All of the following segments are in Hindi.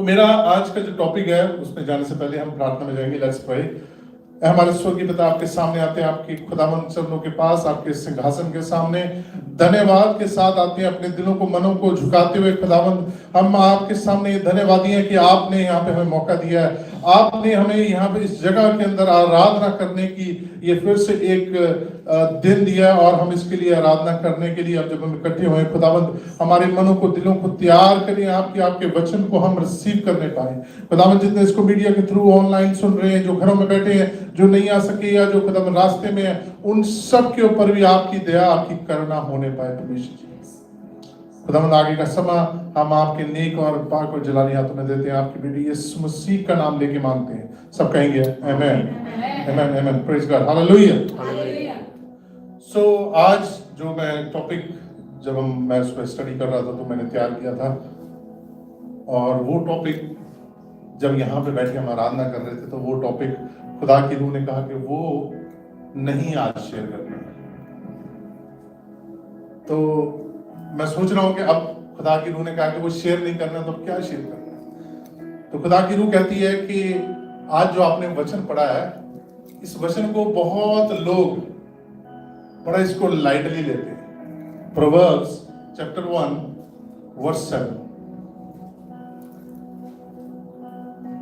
मेरा आज का जो टॉपिक है उसमें जाने से पहले हम प्रार्थना में जाएंगे। Let's pray. हमारे स्वर्गीय पिता, आपके सामने आते हैं, आपकी खुदावंद चरणों के पास, आपके सिंहासन के सामने धन्यवाद के साथ आते हैं, अपने दिलों को, मनों को झुकाते हुए। खुदावंद, हम आपके सामने ये धन्यवादी हैं कि आपने यहाँ पे हमें मौका दिया है, आपने हमें यहाँ पे इस जगह के अंदर आराधना करने की ये फिर से एक दिन दिया, और हम इसके लिए आराधना करने के लिए अब जब हम इकट्ठे हुए, खुदावंद हमारे मनों को, दिलों को तैयार करें आपके वचन को हम रिसीव करने पाए। खुदावंद, जितने इसको मीडिया के थ्रू ऑनलाइन सुन रहे हैं, जो घरों में बैठे हैं, जो नहीं आ सके या जो खुदावंद रास्ते में है, उन सब के ऊपर भी आपकी दया, आपकी करुणा होने पाए परमेश्वर जी। खुदावंद, आगे का समय हम आपके नेक और पाक और जलाली हाथों में देते हैं। आपकी बेटी यीशु मसीह का नाम लेके मांगते हैं, सब कहेंगे amen amen amen. Praise God, hallelujah. So आज जो मैं टॉपिक, जब मैं उस पर स्टडी कर रहा था तो मैंने तैयार किया था, और वो टॉपिक जब यहाँ पे बैठ के हम आराधना कर रहे थे तो वो टॉपिक खुदा की रूह ने कहा कि वो नहीं आज शेयर करना। तो मैं सोच रहा हूं कि अब खुदा की रूह ने कहा कि वो शेयर नहीं करना, तो क्या शेयर करना। तो खुदा की रूह कहती है कि आज जो आपने वचन पढ़ा है, इस वचन को बहुत लोग बड़ा इसको लाइटली लेते हैं। Proverbs chapter 1 verse 7।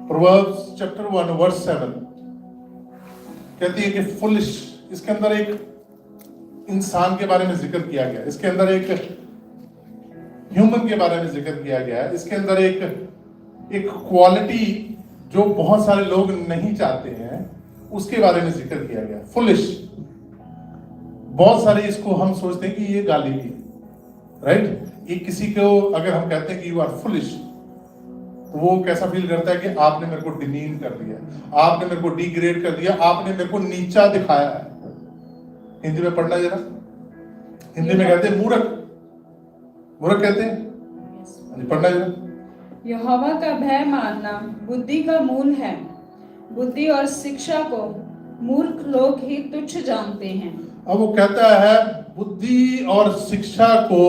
Proverbs chapter 1 verse 7 कहती है कि फुलिश, इसके अंदर एक इंसान के बारे में जिक्र किया गया, इसके अंदर एक ह्यूमन के बारे में जिक्र किया गया है, इसके अंदर एक क्वालिटी जो बहुत सारे लोग नहीं चाहते हैं, उसके बारे में जिक्र किया गया। फुलिश, बहुत सारे इसको हम सोचते हैं कि ये गाली भी, राइट। ये किसी को अगर हम कहते हैं कि यू आर फुलिश, तो वो कैसा फील करता है कि आपने मेरे को डिमीन कर दिया, आपने मेरे को डिग्रेड कर दिया, आपने मेरे को नीचा दिखाया है। हिंदी में पढ़ना जरा, हिंदी में कहते हैं मूर्ख, मूर्ख कहते हैं, पढ़ना जरा। यहोवा का भय मानना बुद्धि का मूल है, बुद्धि और शिक्षा को मूर्ख लोग ही तुच्छ जानते हैं। अब वो कहता है बुद्धि और शिक्षा को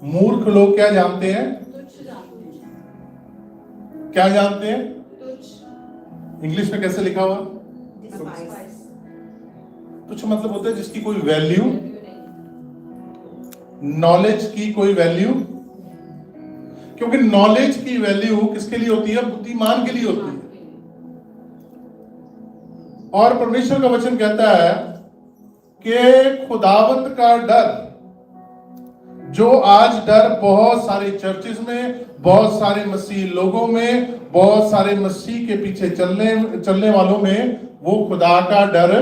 मूर्ख लोग क्या जानते हैं? तुच्छ जानते हैं। क्या जानते हैं? तुच्छ। इंग्लिश में कैसे लिखा हुआ? तुच्छ मतलब होता है जिसकी कोई वैल्यू, नॉलेज की कोई वैल्यू। क्योंकि नॉलेज की वैल्यू किसके लिए होती है? बुद्धिमान के लिए होती है। और परमेश्वर का वचन कहता है कि खुदावंत का डर, जो आज डर बहुत सारे चर्चेस में, बहुत सारे मसीह लोगों में, बहुत सारे मसीह के पीछे चलने वालों में, वो खुदा का डर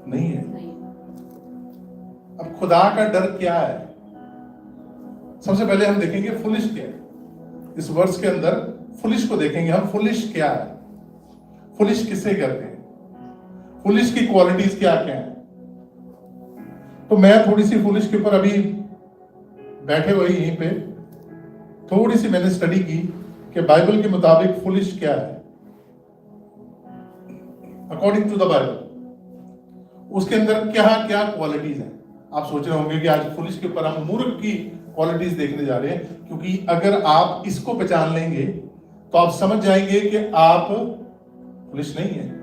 नहीं है। अब खुदा का डर क्या है? सबसे पहले हम देखेंगे फुलिश क्या है। इस वर्ष के अंदर फुलिश को देखेंगे हम। फुलिश क्या है, फुलिश किसे कहते हैं, फुलिश की क्वालिटीज क्या क्या है। तो मैं थोड़ी सी फुलिश के ऊपर अभी बैठे हुए यहीं पे थोड़ी सी मैंने स्टडी की कि बाइबल के मुताबिक फुलिश क्या है, अकॉर्डिंग टू द बाइबल। उसके अंदर क्या क्या क्वालिटीज हैं। आप सोच रहे होंगे कि आज फुलिश के ऊपर हम मूर्ख की क्वालिटीज देखने जा रहे हैं, क्योंकि अगर आप इसको पहचान लेंगे तो आप समझ जाएंगे कि आप फुलिश नहीं है।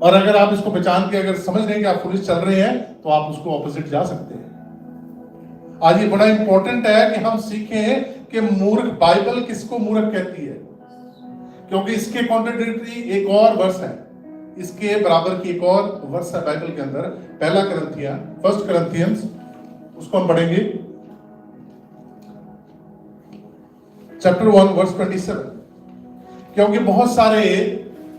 और अगर आप इसको पहचान के अगर समझ लेंगे आप फुलिश चल रहे हैं, तो आप उसको ऑपोजिट जा सकते हैं। आज ये बड़ा इंपॉर्टेंट है कि हम सीखें कि मूर्ख, बाइबल किसको मूर्ख कहती है, क्योंकि इसके कॉन्ट्राडिक्टरी एक और वर्स है, इसके बराबर की एक और वर्स है बाइबल के अंदर। पहला फर्स्ट करंथियंस, उसको हम पढ़ेंगे चैप्टर 1 वर्स 27। क्योंकि बहुत सारे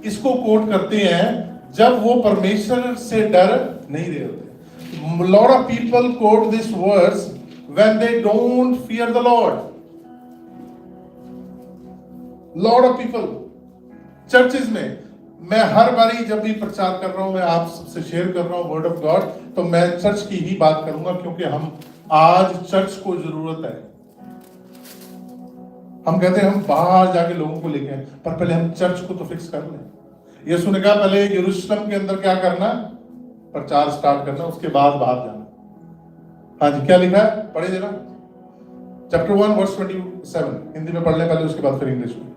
इसको कोट करते हैं जब वो परमेश्वर से डर नहीं रहे होते। Lot of people quote this verse when they don't fear the Lord. Lot of people churches में, मैं हर बारी जब भी प्रचार कर रहा हूं, मैं आप सबसे शेयर कर रहा हूं वर्ड ऑफ गॉड, तो मैं चर्च की ही बात करूंगा, क्योंकि हम आज चर्च को जरूरत है। हम कहते हैं हम बाहर जाके लोगों को लेके आए, पर पहले हम चर्च को तो फिक्स कर लें। यीशु ने कहा पहले यरूशलेम के अंदर क्या करना? प्रचार स्टार्ट करना, उसके बाद बाहर जाना। हाँ जी, क्या लिखा है? पढ़े जरा। चैप्टर 1 वर्स 27 हिंदी में पढ़ने पहले, उसके बाद फिर इंग्लिश में।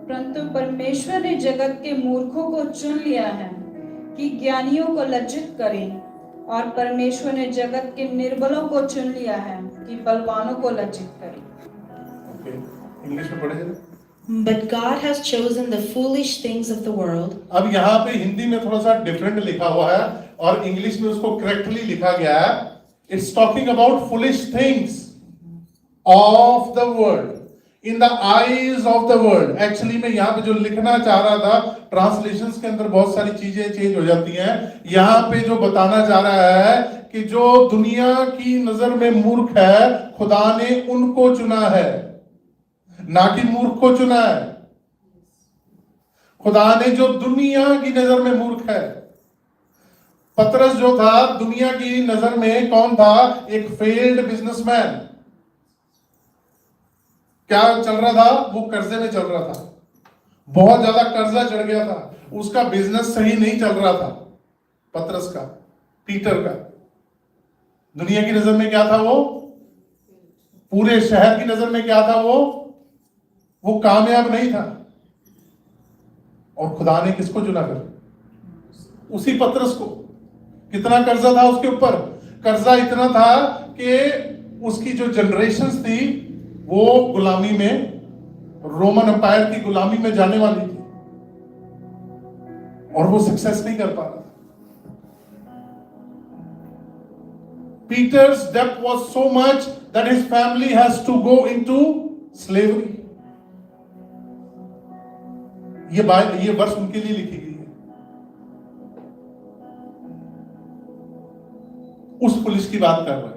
परंतु परमेश्वर ने जगत के मूर्खों को चुन लिया है कि ज्ञानियों को लज्जित करें, और परमेश्वर ने जगत के निर्बलों को चुन लिया है कि बलवानों को लज्जित करें। ओके, इंग्लिश में पढ़े जरा। But God has chosen the foolish things of the world. अब यहाँ पे हिंदी में थोड़ा सा डिफरेंट लिखा हुआ है और इंग्लिश में उसको करेक्टली लिखा गया है। It's talking about foolish things of the world in the eyes of the world. Actually में यहाँ पे जो लिखना चाह रहा था, ट्रांसलेशंस के अंदर बहुत सारी चीजें चेंज हो जाती हैं। यहाँ पे जो बताना चाह रहा है कि जो दुनिया की नजर में मूर्ख है, खुदा ने उनको चुना है, ना कि मूर्ख को चुना है। खुदा ने जो दुनिया की नजर में मूर्ख है, पतरस जो था दुनिया की नजर में कौन था? एक फेल्ड बिजनेसमैन। क्या चल रहा था? वो कर्जे में चल रहा था, बहुत ज्यादा कर्जा चढ़ गया था, उसका बिजनेस सही नहीं चल रहा था। पतरस का, पीटर का, दुनिया की नजर में क्या था? वो पूरे शहर की नजर में क्या था? वो कामयाब नहीं था। और खुदा ने किसको चुना कर? उसी पतरस को। कितना कर्जा था उसके ऊपर? कर्जा इतना था कि उसकी जो जनरेशंस थी वो गुलामी में, रोमन एम्पायर की गुलामी में जाने वाली थी, और वो सक्सेस नहीं कर पा रहा था। Peter's debt was so much that his family has to go into slavery. ये वर्ष उनके लिए लिखी गई है। उस पुलिस की बात कर रहा है,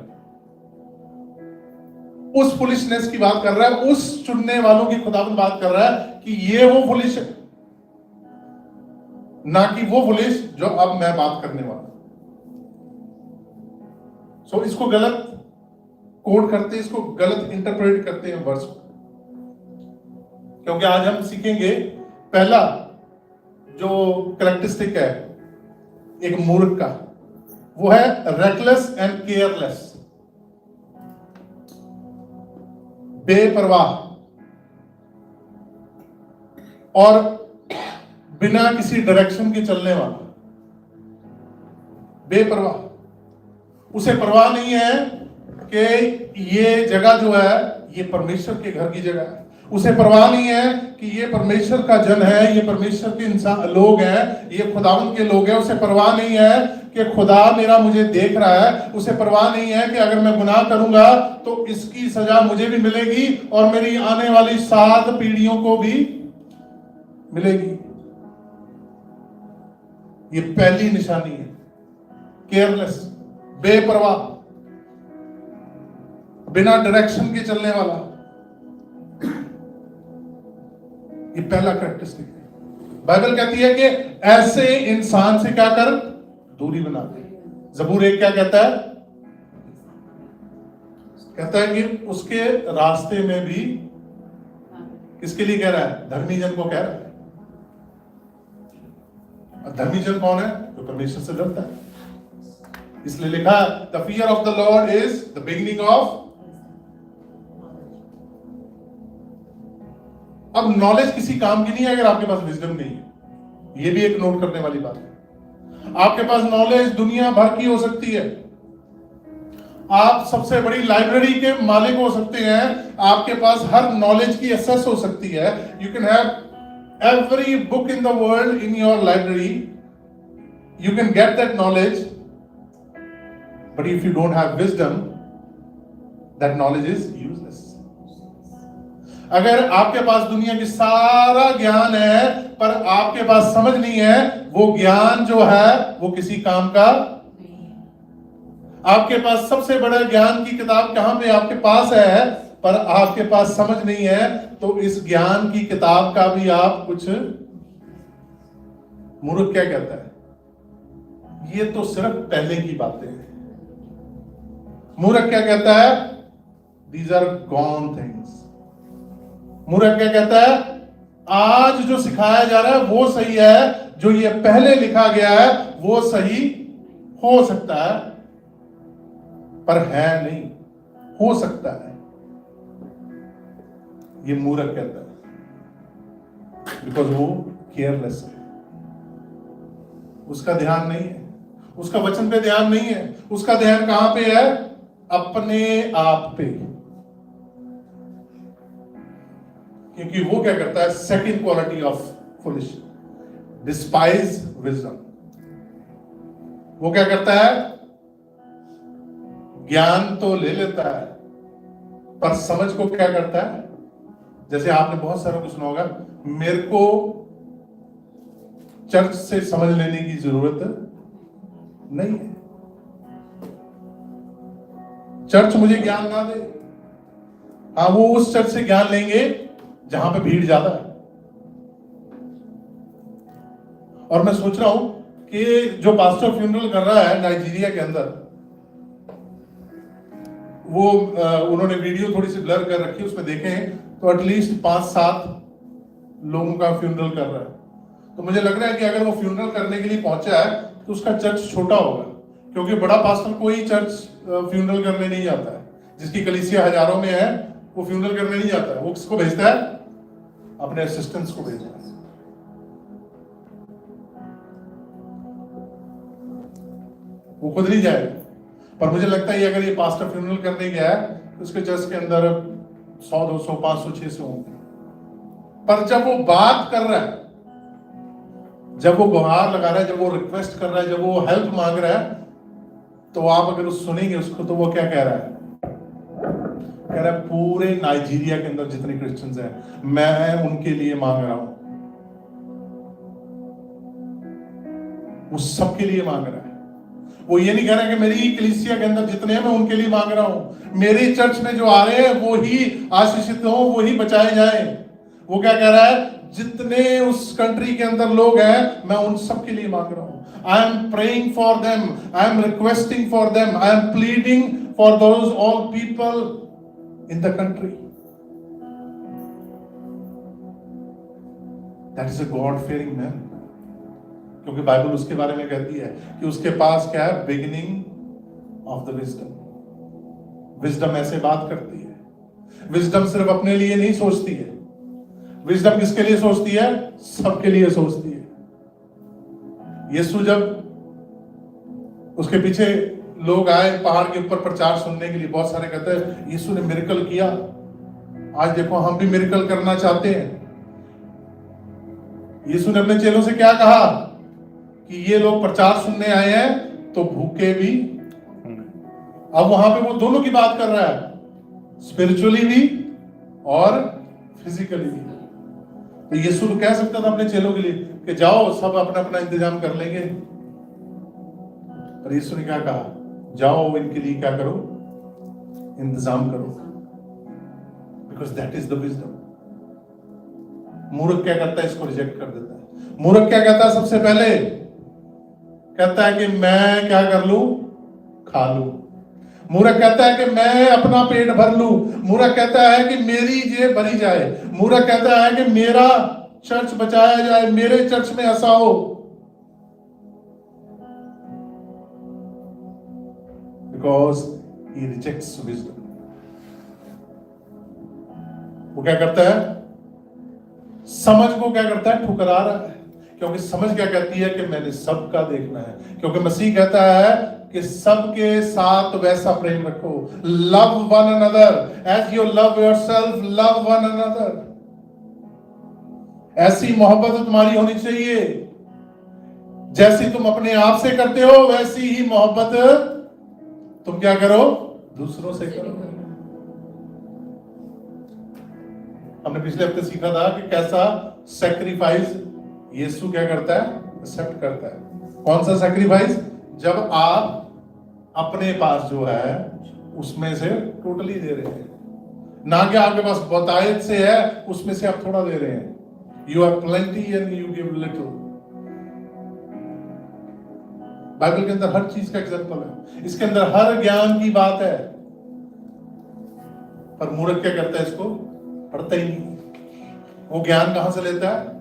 उस पुलिसनेस की बात कर रहा है, उस चुनने वालों की खुदावंद बात कर रहा है कि ये वो पुलिस है, ना कि वो पुलिस जो अब मैं बात करने वाला। सो इसको गलत कोड करते, इसको गलत इंटरप्रेट करते हैं वर्ष, क्योंकि आज हम सीखेंगे पहला जो कैरेक्टरिस्टिक है एक मूर्ख का, वो है रेकलेस एंड केयरलेस, बेपरवाह और बिना किसी डायरेक्शन के चलने वाला। बेपरवाह, उसे परवाह नहीं है कि ये जगह जो है ये परमेश्वर के घर की जगह है। उसे परवाह नहीं है कि ये परमेश्वर का जन है, ये परमेश्वर के इंसान लोग हैं, ये खुदावंद के लोग हैं। उसे परवाह नहीं है कि खुदा मेरा मुझे देख रहा है। उसे परवाह नहीं है कि अगर मैं गुनाह करूंगा तो इसकी सजा मुझे भी मिलेगी और मेरी आने वाली 7 पीढ़ियों को भी मिलेगी। ये पहली निशानी है, केयरलेस, बेपरवाह, बिना डायरेक्शन के चलने वाला। ये पहला कैरेक्टरिस्टिक है। बाइबल कहती है कि ऐसे इंसान से क्या कर? दूरी बना दे। ज़बूर 1 क्या कहता है? कहता है कि उसके रास्ते में भी, किसके लिए कह रहा है? धर्मी जन को कह रहा है। धर्मी जन कौन है? जो परमेश्वर से डरता है। इसलिए लिखा, the fear of the Lord is the beginning of. अब नॉलेज किसी काम की नहीं है अगर आपके पास विजडम नहीं है। ये भी एक नोट करने वाली बात है। आपके पास नॉलेज दुनिया भर की हो सकती है, आप सबसे बड़ी लाइब्रेरी के मालिक हो सकते हैं, आपके पास हर नॉलेज की एक्सेस हो सकती है। You can have every book in the world in your library, you can get that knowledge, but if you don't have wisdom, that knowledge is useless. अगर आपके पास दुनिया की सारा ज्ञान है पर आपके पास समझ नहीं है, वो ज्ञान जो है वो किसी काम का। आपके पास सबसे बड़ा ज्ञान की किताब कहां पे आपके पास है, पर आपके पास समझ नहीं है, तो इस ज्ञान की किताब का भी आप कुछ। मूर्ख क्या कहता है? ये तो सिर्फ पहले की बातें हैं। मूर्ख क्या कहता है? These are gone things. मूर्ख क्या कहता है? आज जो सिखाया जा रहा है वो सही है, जो ये पहले लिखा गया है वो सही हो सकता है, पर है नहीं, हो सकता है, ये मूर्ख कहता है, बिकॉज वो केयरलेस है, उसका ध्यान नहीं है, उसका वचन पे ध्यान नहीं है, उसका ध्यान कहां पे है? अपने आप पे। क्योंकि वो क्या करता है? Second quality of foolish, despise wisdom. वो क्या करता है? ज्ञान तो ले लेता है, पर समझ को क्या करता है? जैसे आपने बहुत सारा कुछ सुना होगा, मेरे को चर्च से समझ लेने की जरूरत नहीं है, चर्च मुझे ज्ञान ना दे। हाँ, वो उस चर्च से ज्ञान लेंगे जहां पे भीड़ ज्यादा है। और मैं सोच रहा हूं कि जो पास्टर फ्यूनरल कर रहा है नाइजीरिया के अंदर, वो उन्होंने वीडियो थोड़ी सी ब्लर कर रखी है, उसमें देखें तो एटलीस्ट 5-7 लोगों का फ्यूनरल कर रहा है। तो मुझे लग रहा है कि अगर वो फ्यूनरल करने के लिए पहुंचा है तो उसका चर्च छोटा होगा, क्योंकि बड़ा पास्टर कोई चर्च फ्यूनरल करने नहीं जाता है। जिसकी कलीसिया हजारों में है वो फ्यूनरल करने नहीं जाता है। वो किसको भेजता है? अपने असिस्टेंट्स को भेजता है। वो खुद नहीं जाएगा। पर मुझे लगता है अगर ये पास्टर फ्यूनरल करने गया है तो उसके चर्च के अंदर 100, 200, 500, 600 होंगे। पर जब वो बात कर रहा है, जब वो गुहार लगा रहा है, जब वो रिक्वेस्ट कर रहा है, जब वो हेल्प मांग रहा है, तो आप अगर सुनेंगे उसको तो वो क्या कह रहा है? कह रहा है पूरे नाइजीरिया के अंदर जितने क्रिश्चियंस हैं मैं उनके लिए मांग रहा हूं, वो सबके लिए मांग रहा है। वो ये नहीं कह रहा है कि मेरी कलीसिया के अंदर जितने हैं मैं उनके लिए मांग रहा हूं, मेरे चर्च में जो आ रहे हैं वो ही आशीषित हो, वो ही बचाए जाएं। वो क्या कह रहा है? जितने उस कंट्री के अंदर लोग हैं मैं उन सब के लिए मांग रहा हूं। I am praying for them, I am requesting for them, I am pleading for those all people in the country. That is a God fearing man. क्योंकि बाइबल उसके बारे में कहती है कि उसके पास क्या है? Beginning of the wisdom. Wisdom ऐसे बात करती है। विजडम सिर्फ अपने लिए नहीं सोचती है। विजडम किसके लिए सोचती है? सबके लिए सोचती है। यीशु जब उसके पीछे लोग आए पहाड़ के ऊपर प्रचार सुनने के लिए, बहुत सारे कहते हैं यीशु ने मिरेकल किया, आज देखो हम भी मिरेकल करना चाहते हैं। यीशु ने अपने चेलों से क्या कहा कि ये लोग प्रचार सुनने आए हैं तो भूखे भी। अब वहां पे वो दोनों की बात कर रहा है, स्पिरिचुअली भी और फिजिकली भी। तो यीशु तो कह सकता था अपने चेलों के लिए कि जाओ सब अपना अपना इंतजाम कर लेंगे, पर यीशु ने क्या कहा? जाओ इनके लिए क्या करो? इंतजाम करो, because that is the wisdom. मूर्ख क्या करता है? इसको रिजेक्ट कर देता है। मूर्ख क्या कहता है? सबसे पहले कहता है कि मैं क्या कर लूं? खा लूं। मूर्ख कहता है कि मैं अपना पेट भर लूं। मूर्ख कहता है कि मेरी जेब भरी जाए। मूर्ख कहता है कि मेरा चर्च बचाया जाए, मेरे चर्च में ऐसा हो। Because he rejects wisdom. वो क्या करता है? समझ को क्या करता है? ठुकरा रहा है। क्योंकि समझ क्या कहती है कि मैंने सबका देखना है। क्योंकि मसीह कहता है कि सबके साथ वैसा प्रेम रखो, love one another as you love yourself, love one another. ऐसी मोहब्बत तुम्हारी होनी चाहिए जैसी तुम अपने आप से करते हो, वैसी ही मोहब्बत तुम क्या करो? दूसरों से करो। हमने पिछले हफ्ते सीखा था कि कैसा सैक्रिफाइस यीशु क्या करता है? एक्सेप्ट करता है। कौन सा सैक्रिफाइस? जब आप अपने पास जो है उसमें से टोटली दे रहे हैं, ना कि आपके पास बहुतायत से है उसमें से आप थोड़ा दे रहे हैं। You have plenty and you give little. Bible के अंदर हर चीज का एग्जाम्पल है, इसके अंदर हर ज्ञान की बात है। पर मूर्ख क्या करता है? इसको पढ़ता ही नहीं। वो ज्ञान कहां से लेता है?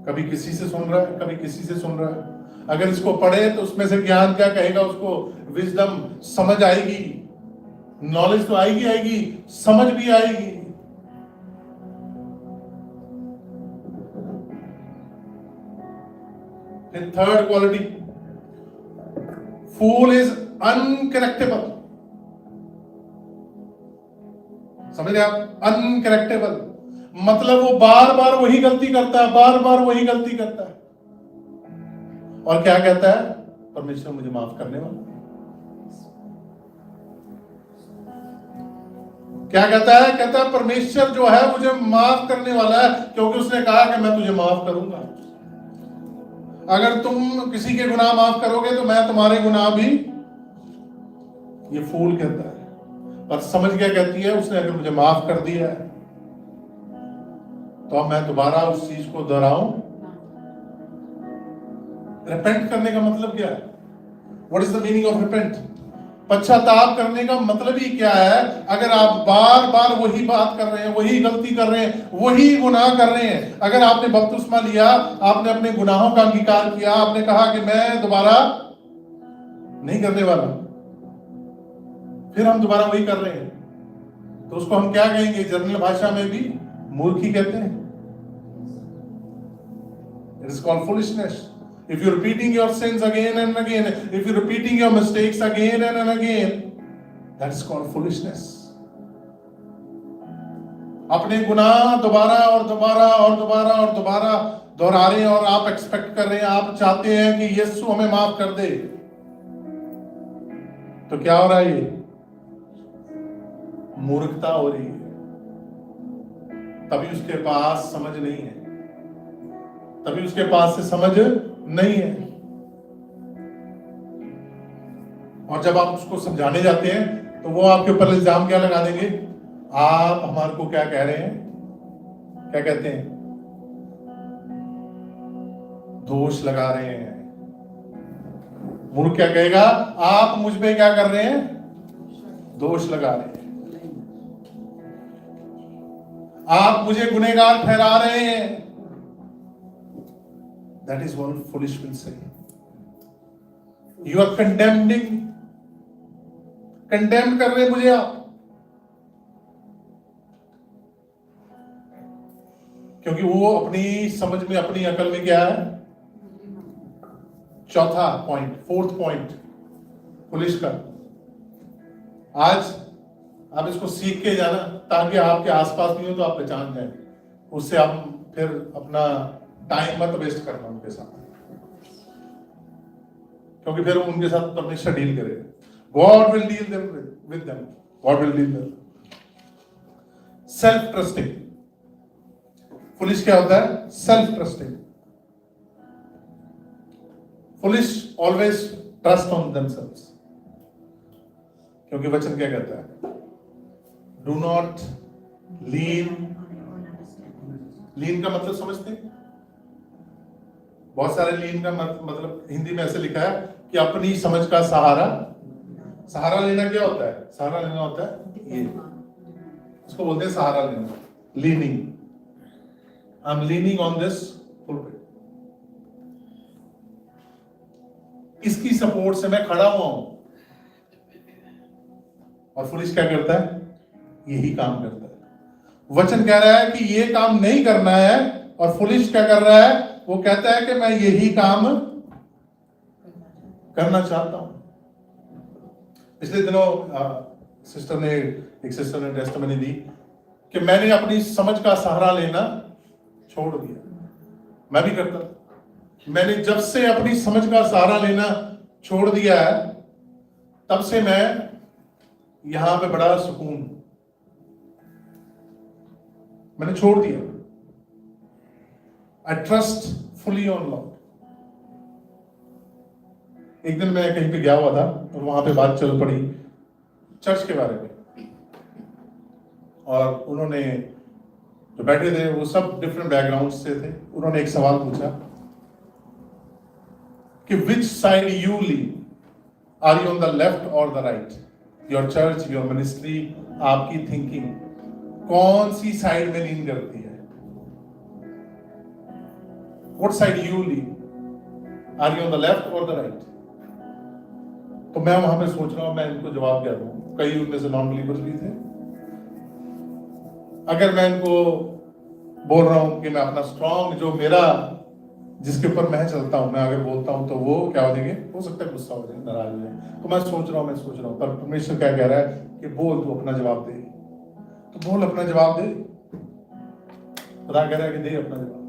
कभी किसी से सुन रहा है, कभी किसी से सुन रहा है। अगर इसको पढ़े तो उसमें से ज्ञान क्या कहेगा उसको? विजडम समझ आएगी। नॉलेज तो आएगी आएगी, समझ भी आएगी। फिर थर्ड क्वालिटी, फूल इज अनकरेक्टेबल। समझ रहे आप? अनकरेक्टेबल मतलब वो बार बार वही गलती करता है, बार बार वही गलती करता है, और क्या कहता है? परमेश्वर मुझे माफ करने वाला। क्या कहता है? कहता है परमेश्वर जो है मुझे माफ करने वाला है, क्योंकि उसने कहा कि मैं तुझे माफ करूंगा। अगर तुम किसी के गुनाह माफ करोगे तो मैं तुम्हारे गुनाह भी, ये फूल कहता है। पर समझ क्या कहती है? उसने अगर मुझे माफ कर दिया है तो अब मैं दोबारा उस चीज को दोहराऊं? रिपेंट करने का मतलब क्या है? What is the meaning of repent? पश्चाताप करने का मतलब ही क्या है? अगर आप बार बार वही बात कर रहे हैं, वही गलती कर रहे हैं, वही गुनाह कर रहे हैं, अगर आपने बपतिस्मा लिया, आपने अपने गुनाहों का अंगीकार किया, आपने कहा कि मैं दोबारा नहीं करने वाला, फिर हम दोबारा वही कर रहे हैं, तो उसको हम क्या कहेंगे? जनरल भाषा में भी मूर्खी कहते हैं। It is called foolishness. If you're repeating your sins again and again, if you're repeating your mistakes again and again, that's called foolishness. अपने गुनाह दोबारा और दोबारा और दोबारा और दोबारा दोहरा रहे हैं, और आप एक्सपेक्ट कर रहे हैं, आप चाहते हैं कि यीशु हमें माफ कर दे। तो क्या हो रहा है? ये मूर्खता हो रही है। तभी उसके पास समझ नहीं है, तभी उसके पास से समझ नहीं है। और जब आप उसको समझाने जाते हैं तो वो आपके ऊपर इल्जाम क्या लगा देंगे? आप हमारे को क्या कह रहे हैं? क्या कहते हैं? दोष लगा रहे हैं। मूर्ख क्या कहेगा? आप मुझ पे क्या कर रहे हैं? दोष लगा रहे हैं, आप मुझे गुनहगार ठहरा रहे हैं। That is what foolish will say. You are condemning, condemn कर रहे हैं मुझे आप, क्योंकि वो अपनी समझ में, अपनी अकल में क्या है? चौथा पॉइंट, फोर्थ पॉइंट पुलिस का। आज आप इसको सीख के जाना, ताकि आपके आसपास नहीं हो तो आप पहचान जाए, उससे आप फिर अपना टाइम मत वेस्ट करना उनके साथ, क्योंकि फिर उनके साथ परमेश्वर डील करेगा। God will deal them with them, God will deal them. Self trusting, foolish क्या होता है? Self trusting. Foolish always trust on themselves, क्योंकि वचन क्या कहता है? Do not lean. लीन का मतलब समझते हैं? बहुत सारे लीन का मतलब हिंदी में ऐसे लिखा है कि अपनी समझ का सहारा। सहारा लेना क्या होता है? सहारा लेना होता है ये, इसको बोलते हैं सहारा लेना, leaning. I am leaning on this pulpit, इसकी सपोर्ट से मैं खड़ा हुआ हूं। और पुलिस क्या करता है? यही काम करता है। वचन कह रहा है कि ये काम नहीं करना है, और पुलिस क्या कर रहा है? वो कहता है कि मैं यही काम करना चाहता हूं। पिछले दिनों एक सिस्टर ने टेस्टिमनी दी कि मैंने अपनी समझ का सहारा लेना छोड़ दिया। मैं भी करता था। मैंने जब से अपनी समझ का सहारा लेना छोड़ दिया है, तब से मैं यहां पे बड़ा सुकून, मैंने छोड़ दिया। I trust fully on Lord. एक दिन मैं कहीं पे गया हुआ था और वहां पे बात चल पड़ी चर्च के बारे में, और उन्होंने जो बैठे थे वो सब डिफरेंट बैकग्राउंड से थे। उन्होंने एक सवाल पूछा कि which side you lean, are you on the left और the right? Your church, your ministry, आपकी थिंकिंग कौन सी साइड में लीन करती है? What side you lean? Are you on the left or the right? तो मैं वहां पे सोच रहा हूं मैं इनको जवाब क्या दूं। कई उनमें से नॉन बिलीवर्स भी थे। अगर मैं इनको बोल रहा हूं कि मैं अपना स्ट्रॉन्ग जो मेरा जिसके ऊपर मैं चलता हूं, मैं अगर बोलता हूं तो वो क्या हो जाएंगे, हो सकता है गुस्सा हो जाए, नाराज हो जाए। तो मैं सोच रहा हूं पर परमेश्वर क्या कह रहा है कि बोल, तू अपना जवाब दे। तो बोल, अपना जवाब दे। खुदा कह रहा है कि दे अपना जवाब।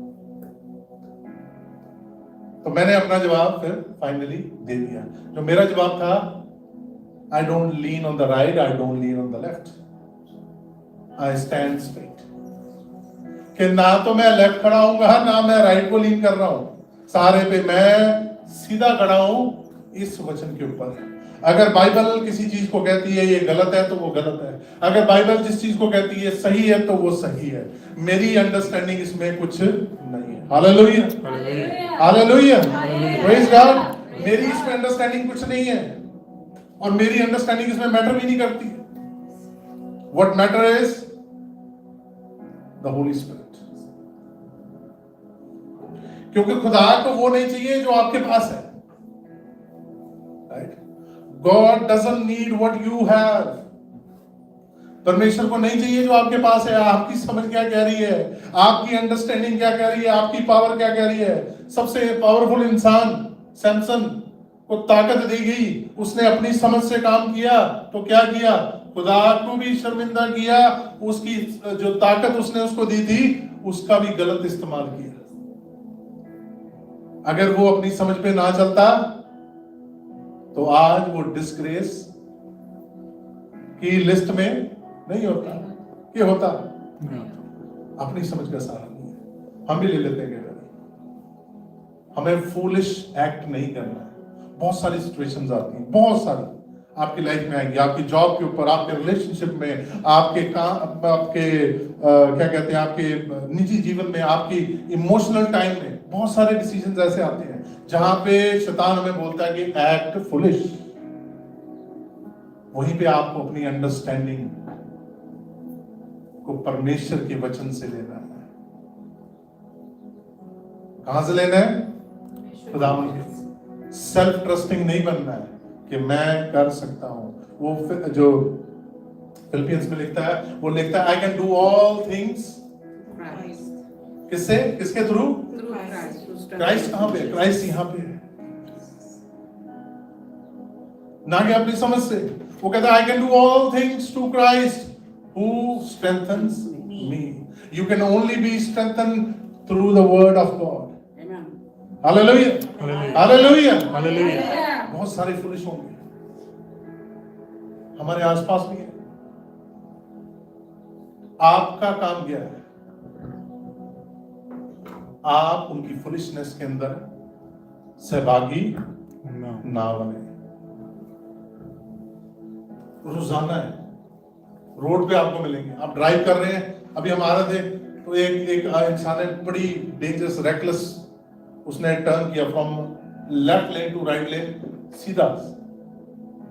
तो मैंने अपना जवाब फिर फाइनली दे दिया। जो मेरा जवाब था, I don't lean on the right, I don't lean on the left, I stand straight. कि ना तो मैं लेफ्ट खड़ा हूंगा, ना मैं राइट को लीन कर रहा हूं, सहारे पे मैं सीधा खड़ा हूं इस वचन के ऊपर। अगर बाइबल किसी चीज को कहती है ये गलत है तो वो गलत है, अगर बाइबल जिस चीज को कहती है सही है तो वो सही है। मेरी अंडरस्टैंडिंग इसमें कुछ नहीं है। Hallelujah, hallelujah, praise God. मेरी इसमें अंडरस्टैंडिंग कुछ नहीं है और मेरी अंडरस्टैंडिंग इसमें मैटर भी नहीं करती। What matter is the Holi spirit. क्योंकि खुदा को वो नहीं चाहिए जो आपके पास है। God doesn't need what you have. परमेश्वर को नहीं चाहिए जो आपके पास है। आपकी समझ क्या कह रही है, आपकी अंडरस्टैंडिंग क्या कह रही है, आपकी पावर क्या कह रही है। सबसे पावरफुल इंसान सैमसन को ताकत दी गई, उसने अपनी समझ से काम किया तो क्या किया, खुदा को भी शर्मिंदा किया। उसकी जो ताकत उसने उसको दी थी उसका भी गलत इस्तेमाल किया। अगर वो अपनी समझ पे ना चलता तो आज वो डिस्ग्रेस की लिस्ट में नहीं होता। ये होता अपनी समझ का सहारा नहीं है। हम भी ले लेते हैं कि हमें फूलिश एक्ट नहीं करना है। बहुत सारी सिचुएशंस आती हैं, बहुत सारी आपकी लाइफ में आएंगी, आपकी जॉब के ऊपर, आपके रिलेशनशिप में, आपके काम, आपके क्या कहते हैं, आपके निजी जीवन में, आपकी इमोशनल टाइम में बहुत सारे डिसीजंस ऐसे आते हैं जहां पे शैतान हमें बोलता है कि एक्ट फुलिश। वहीं पे आपको अपनी अंडरस्टैंडिंग को परमेश्वर के वचन से लेना है। कहां से लेना है? खुदावंद के। सेल्फ ट्रस्टिंग नहीं बनना है कि मैं कर सकता हूं। वो जो फिलिपियंस में लिखता है, वो लिखता है I can do all things किससे, किसके थ्रू? क्राइस्ट। कहां पे? क्राइस्ट यहां पे है, ना कि अपनी समझ से। वो कहता है I can do all things to Christ who strengthens me. You can only be strengthen through the word of God. Hallelujah, hallelujah, hallelujah. बहुत सारे फुलिश होंगे हमारे आसपास भी है। आपका काम क्या है? आप उनकी फुलिशनेस के अंदर सहभागी ना बने। रोजाना है, रोड पे आपको मिलेंगे, आप ड्राइव कर रहे हैं। अभी हम आ रहे थे तो एक इंसान ने बड़ी डेंजरस रेकलेस उसने टर्न किया from left lane to right lane, सीधा।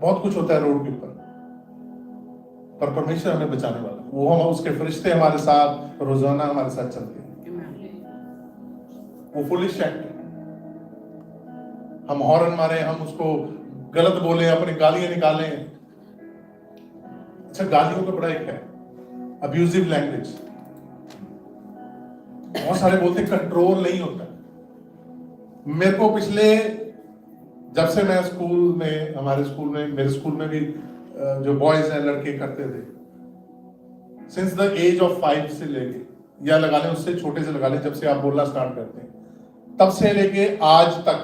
बहुत कुछ होता है रोड के ऊपर, पर परमेश्वर हमें बचाने वाला। वो हम उसके फरिश्ते हमारे साथ रोजाना हमारे साथ चलते हैं। वो फुलिश एक्ट है। हम हॉर्न मारे, हम उसको गलत बोले, अपनी गालियां निकालें। अच्छा, गालियों का बड़ा एक है अब्यूजिव लैंग्वेज। बहुत सारे बोलते कंट्रोल नहीं होता। मेरे को पिछले, जब से मैं स्कूल में, हमारे स्कूल में, मेरे स्कूल में भी जो बॉयज हैं, लड़के करते थे, सिंस द एज ऑफ 5 से लेके, या लगा लें उससे छोटे से लगा लें, जब से आप बोलना स्टार्ट करते हैं तब से लेके आज तक।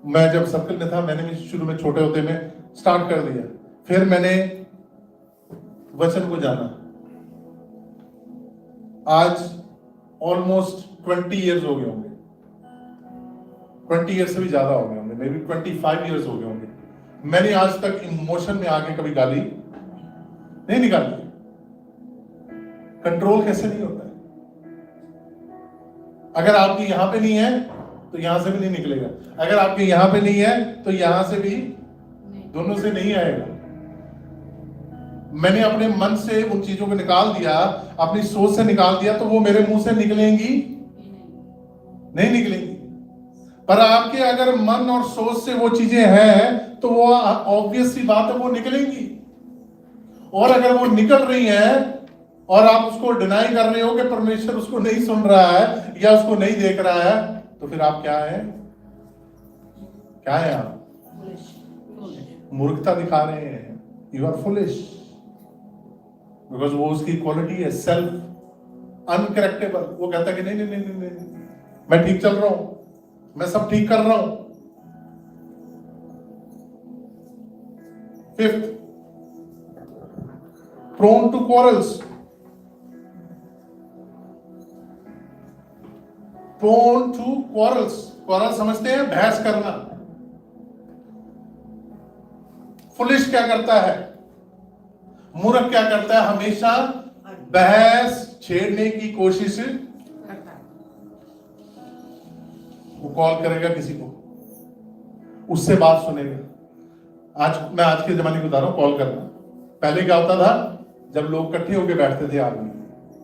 मैं जब सर्कल में था, मैंने भी शुरू में छोटे होते में स्टार्ट कर दिया। फिर मैंने वचन को जाना। आज ऑलमोस्ट 20 इयर्स हो गए होंगे, 20 इयर्स से भी ज्यादा हो गए होंगे, मे बी 25 इयर्स हो गए होंगे। मैंने आज तक इमोशन में आके कभी गाली नहीं निकाली। कंट्रोल कैसे नहीं होता है? अगर आपकी यहां पे नहीं है तो यहां से भी नहीं निकलेगा, अगर आपके यहां पे नहीं है तो यहां से भी, दोनों से नहीं आएगा। मैंने अपने मन से उन चीजों को निकाल दिया, अपनी सोच से निकाल दिया, तो वो मेरे मुंह से निकलेंगी नहीं निकलेंगी। पर आपके अगर मन और सोच से वो चीजें हैं तो वो ऑब्वियस सी बात है, वो निकलेंगी। और अगर वो निकल रही हैं और आप उसको डिनाई कर रहे हो कि परमेश्वर उसको नहीं सुन रहा है या उसको नहीं देख रहा है, तो फिर आप क्या है? क्या है आप? मूर्खता दिखा रहे हैं। यू आर फुलिश, बिकॉज वो उसकी क्वालिटी है सेल्फ अनकरेक्टेबल। वो कहता है कि नहीं नहीं नहीं नहीं नहीं, मैं ठीक चल रहा हूं, मैं सब ठीक कर रहा हूं। Fifth, prone to quarrels. Prone to quarrels, quarrel समझते हैं? बहस करना। फुलिश क्या करता है? मूर्ख क्या करता है? हमेशा बहस छेड़ने की कोशिश। वो कॉल करेगा किसी को, उससे बात सुनेगा। आज के जमाने को बता रहा हूं, कॉल करना। पहले क्या होता था? जब लोग इकट्ठे होकर बैठते थे आदमी,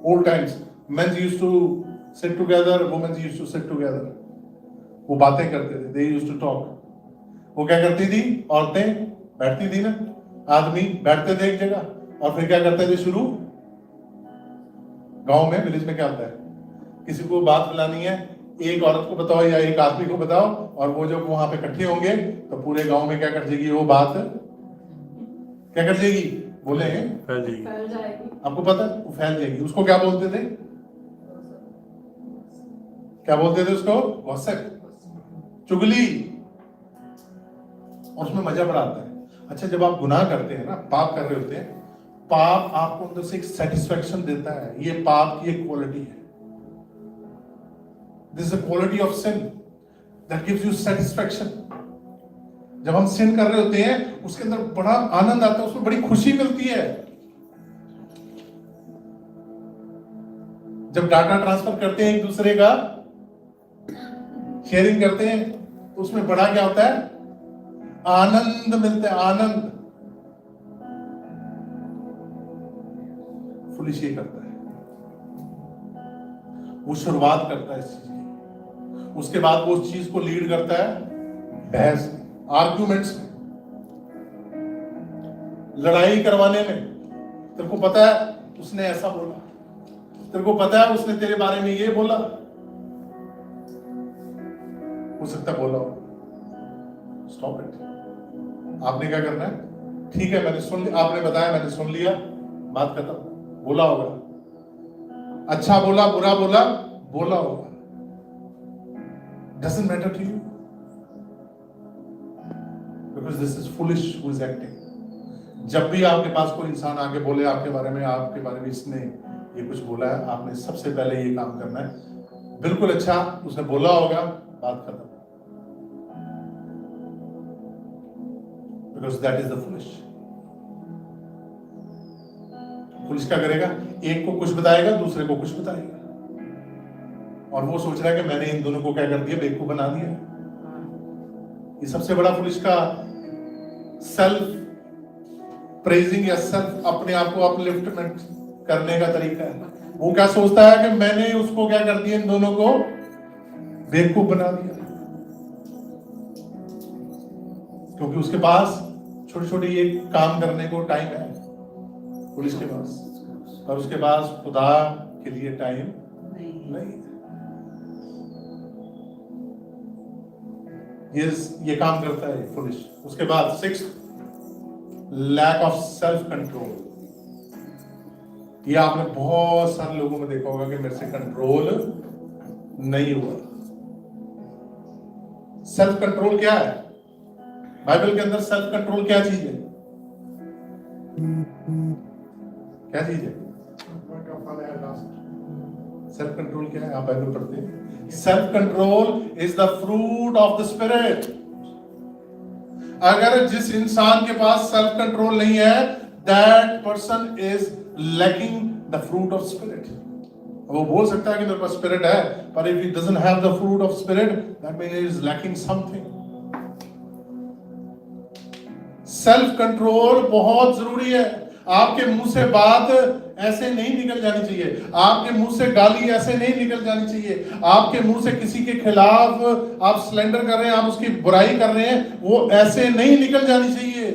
old times, mens used to sit together, womens used to sit together. वो बातें करते थे, दे यूज्ड टू टॉक। वो क्या करती थी? औरतें बैठती थी ना, आदमी बैठते थे एक जगह, और फिर क्या करते थे? शुरू गांव में, विलेज में क्या होता है? किसी को बात बुलानी है, एक औरत को बताओ या एक आदमी को बताओ, और वो जब वहां पे इकट्ठे होंगे तो पूरे गांव में क्या कर देगी वो बात? क्या कर देगी? बोले फैल जाएगी। फैल जाएगी। आपको पता है? वो फैल जाएगी। उसको क्या बोलते थे? क्या बोलते थे उसको? गॉसिप, चुगली। और उसमें मजा बड़ा आता है। अच्छा, जब आप गुनाह करते हैं ना, पाप कर रहे होते हैं, पाप आपको अंदर से एक सेटिस्फेक्शन देता है। ये पाप की एक क्वालिटी है। This is the quality of sin that gives you satisfaction. जब हम सिन कर रहे होते हैं, उसके अंदर बड़ा आनंद आता है, उसमें बड़ी खुशी मिलती है। जब डाटा ट्रांसफर करते हैं एक दूसरे का, शेयरिंग करते हैं, तो उसमें बड़ा क्या होता है? आनंद मिलता है, आनंद। फुलिश ये करता है, वो शुरुआत करता है इस चीज की, उसके बाद वो उस चीज को लीड करता है बहस में, आर्ग्यूमेंट्स में, लड़ाई करवाने में। तेरे को पता है उसने ऐसा बोला, तेरे को पता है उसने तेरे बारे में ये बोला, हो सकता बोला हो। Stop it. आपने क्या करना है? ठीक है, मैंने सुन लिया, आपने बताया, मैंने सुन लिया, बात खत्म। बोला होगा, अच्छा बोला, बुरा बोला, बोला होगा, doesn't matter to you, because this is foolish who is acting. जब भी आपके पास कोई इंसान आके बोले आपके बारे में इसने ये कुछ बोला है, आपने सबसे पहले ये काम करना है, बिल्कुल अच्छा उसने बोला होगा, बात खत्म, because that is the foolish. Police क्या करेगा? एक को कुछ बताएगा, दूसरे को कुछ बताएगा, और वो सोच रहा है कि मैंने इन दोनों को क्या कर दिया? बेवकूफ बना दिया। ये सबसे बड़ा पुलिस का सेल्फ प्रेजिंग या सेल्फ अपने आप को अपलिफ्टमेंट करने का तरीका है। वो क्या सोचता है कि मैंने उसको क्या कर दिया? इन दोनों को बेवकूफ बना दिया, क्योंकि उसके पास छोटे छोटे ये काम करने को टाइम है पुलिस के पास, पर उसके पास खुदा के लिए टाइम नहीं। ये काम करता है पुलिस। उसके बाद 6, लैक ऑफ सेल्फ कंट्रोल। ये आपने बहुत सारे लोगों में देखा होगा कि मेरे से कंट्रोल नहीं हुआ। सेल्फ कंट्रोल क्या है? बाइबल के अंदर सेल्फ कंट्रोल क्या चीज है? क्या चीज है? सेल्फ कंट्रोल क्या है? आप बाइबल पढ़ते हैं। Self control is the fruit of the spirit. अगर जिस इंसान के पास सेल्फ कंट्रोल नहीं है, that person is lacking the fruit of spirit. वो बोल सकता है कि मेरे पास स्पिरिट है, पर if he doesn't have the fruit of spirit, that means he is lacking something. Self control बहुत जरूरी है। आपके मुंह से बात ऐसे नहीं निकल जानी चाहिए, आपके मुंह से गाली ऐसे नहीं निकल जानी चाहिए, आपके मुंह से किसी के खिलाफ आप स्लैंडर कर रहे हैं, आप उसकी बुराई कर रहे हैं, वो ऐसे नहीं निकल जानी चाहिए।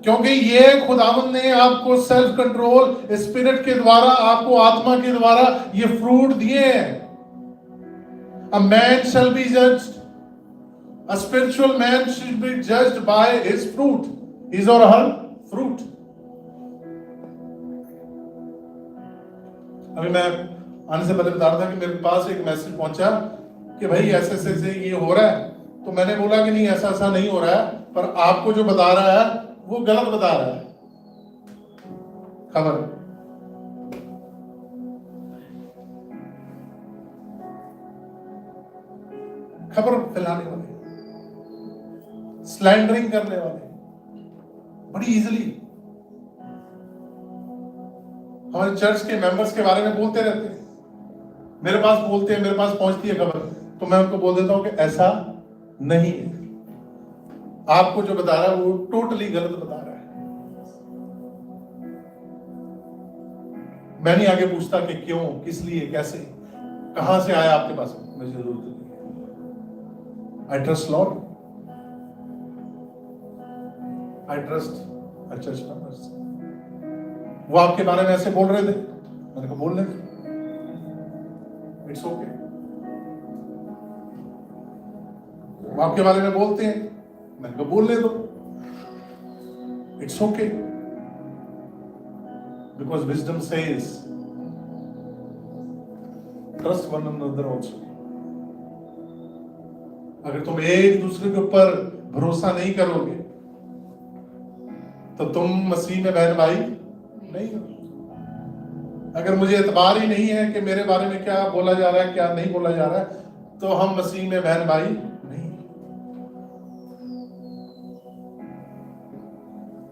क्योंकि ये खुदावंद ने आपको सेल्फ कंट्रोल स्पिरिट के द्वारा, आपको आत्मा के द्वारा ये फ्रूट दिए हैं। A man shall be judged, a spiritual man should be judged by his fruit, his or her fruit. अभी मैं आने से पहले बता रहा था कि मेरे पास एक मैसेज पहुंचा कि भाई ऐसे ऐसे ये हो रहा है, तो मैंने बोला कि नहीं ऐसा ऐसा नहीं हो रहा है, पर आपको जो बता रहा है वो गलत बता रहा है। खबर खबर फैलाने वाले, स्लैंडरिंग करने वाले बड़ी इजीली हमारे चर्च के मेंबर्स के बारे में बोलते रहते हैं, मेरे पास बोलते हैं, मेरे पास पहुंचती है खबर, तो मैं उनको बोल देता हूं कि ऐसा नहीं है, आपको जो बता रहा है वो टोटली गलत बता रहा है। मैं नहीं आगे पूछता कि क्यों, किस लिए, कैसे, कहां से आया आपके पास, मुझे जरूरत नहीं। I trust Lord, I trust my church members. वो आपके बारे में ऐसे बोल रहे थे, मैंने कहा बोल रहे, इट्स ओके। वो आपके बारे में बोलते हैं, मैंने कहा बोल ले दो, it's okay, because wisdom says trust one another also. अगर तुम एक दूसरे के ऊपर भरोसा नहीं करोगे तो तुम मसीह में बहन भाई नहीं हो। अगर मुझे एतबार ही नहीं है कि मेरे बारे में क्या बोला जा रहा है, क्या नहीं बोला जा रहा है, तो हम मसीह में बहन भाई नहीं।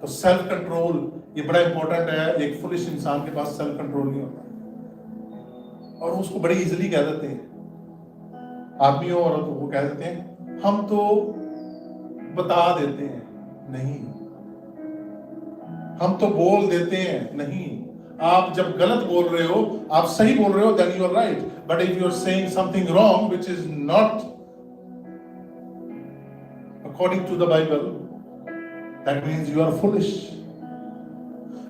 तो सेल्फ कंट्रोल ये बड़ा इंपॉर्टेंट है। एक फुलिश इंसान के पास सेल्फ कंट्रोल नहीं होता और उसको बड़ी इजीली कह देते हैं, आदमियों और तो वो कह देते हैं हम तो बता देते हैं, नहीं, हम तो बोल देते हैं, नहीं। आप जब गलत बोल रहे हो, आप सही बोल रहे हो, then you are right, but if you are saying something wrong which is not according to the Bible, that means you are foolish.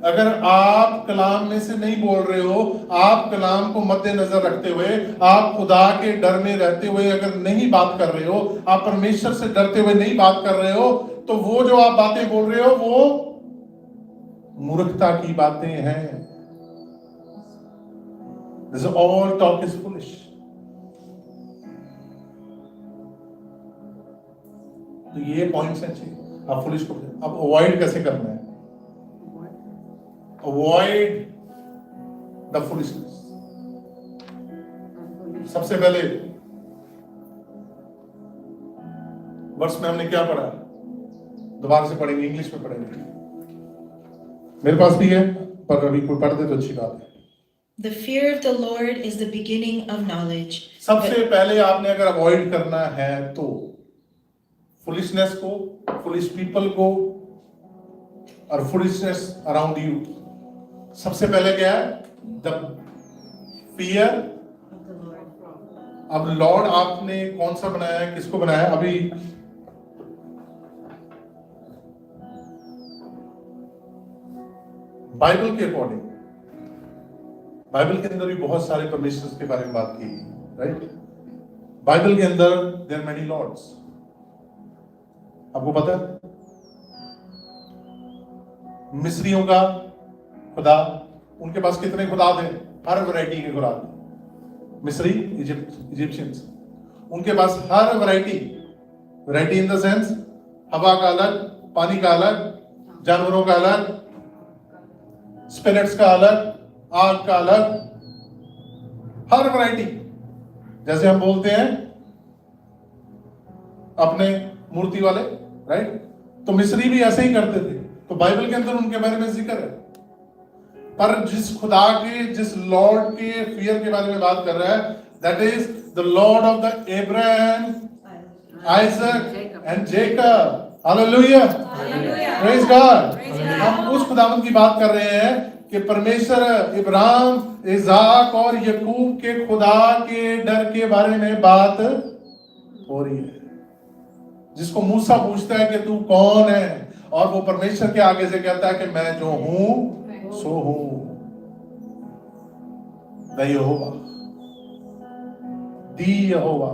अगर आप कलाम में से नहीं बोल रहे हो, आप कलाम को मद्देनजर रखते हुए, आप खुदा के डर में रहते हुए अगर नहीं बात कर रहे हो, आप परमेश्वर से डरते हुए नहीं बात कर रहे हो, तो वो जो आप बातें बोल रहे हो वो मूर्खता की बातें हैं। This all talk is foolish. तो ये पॉइंट्स हैं अच्छे। आप फुलिश को अब अवॉइड कैसे करना है? Avoid the foolishness. सबसे पहले वर्ष में हमने क्या पढ़ा, दोबारा से पढ़ेंगे, इंग्लिश में पढ़ेंगे, मेरे पास भी है पर अभी कोई पढ़ दे तो अच्छी बात है। The fear of the Lord is the beginning of knowledge. सबसे पहले आपने अगर अवॉइड करना है तो फुलिशनेस को, फुलिश पीपल को और फुलिशनेस अराउंड यू, सबसे पहले क्या है? The fear. अब लॉर्ड आपने कौन सा बनाया है, किसको बनाया है? अभी बाइबल के अकॉर्डिंग, बाइबल के अंदर भी बहुत सारे परमेश्वर के बारे में बात की, राइट? बाइबल के अंदर देयर मेनी लॉर्ड्स। आपको पता है मिस्रियों का खुदा, उनके पास कितने खुदा थे? हर वैरायटी के खुदा थे। मिस्री, इजिप्शियंस, उनके पास हर वैरायटी इन द सेंस हवा का अलग, पानी का अलग, जानवरों का अलग, स्पिरिट्स का अलग, आग का अलग, हर वैरायटी। जैसे हम बोलते हैं अपने मूर्ति वाले, राइट? तो मिस्री भी ऐसे ही करते थे। तो बाइबल के अंदर उनके बारे में जिक्र है। पर जिस खुदा के, जिस लॉर्ड के फियर के बारे में बात कर रहा है, that is the Lord of the Abraham, Isaac and Jacob. Hallelujah. Praise God. हम उस खुदावंद की बात कर रहे हैं कि परमेश्वर इब्राहिम, इसाक और याकूब के खुदा के डर के बारे में बात हो रही है। जिसको मूसा पूछता है कि तू कौन है, और वो परमेश्वर के आगे से कहता है कि मैं जो हूं सो हूं, द यहोवा, दी यहोवा,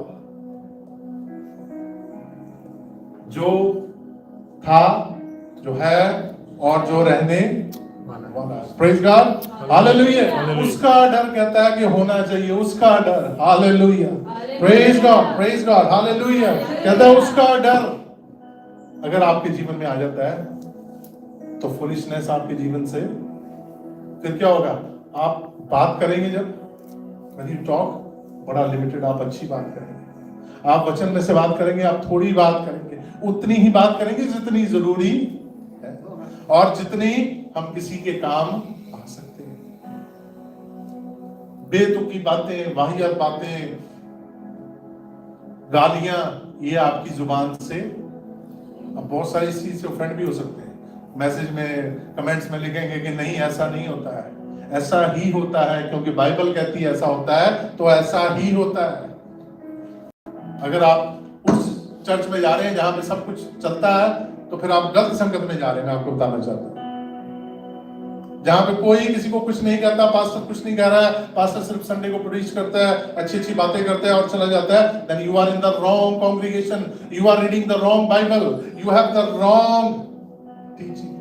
जो था, जो है और जो रहने वाला है। Praise God, hallelujah. उसका डर कहता है कि होना चाहिए, उसका डर, hallelujah, praise God, praise God, hallelujah. कहता है उसका डर अगर आपके जीवन में आ जाता है तो फुलिशनेस आपके जीवन से फिर क्या होगा? आप बात करेंगे जब when you talk, बड़ा लिमिटेड आप अच्छी बात करेंगे। आप वचन में से बात करेंगे, आप थोड़ी बात करेंगे, उतनी ही बात करेंगे जितनी जरूरी है और जितनी हम किसी के काम आ सकते हैं। बेतुकी बातें, वाहियात बातें, गालियां, ये आपकी जुबान से, अब बहुत सारी इस चीज से ऑफेंड भी हो सकते हैं। मैसेज में, कमेंट्स में लिखेंगे कि नहीं ऐसा नहीं होता है, ऐसा ही होता है, क्योंकि बाइबल कहती है ऐसा होता है तो ऐसा ही होता है। अगर आप उस चर्च में जा रहे हैं जहां पे सब कुछ चलता है तो फिर आप गलत संगत में जा रहे हैं। मैं आपको बताना चाहता हूं, जहां पे कोई किसी को कुछ नहीं कहता, पास्टर कुछ नहीं कह रहा है, पास्टर सिर्फ संडे को प्रीच करता है, अच्छी अच्छी बातें करता है और चला जाता है, then you are in the wrong congregation, you are reading the wrong Bible, you have the wrong teaching.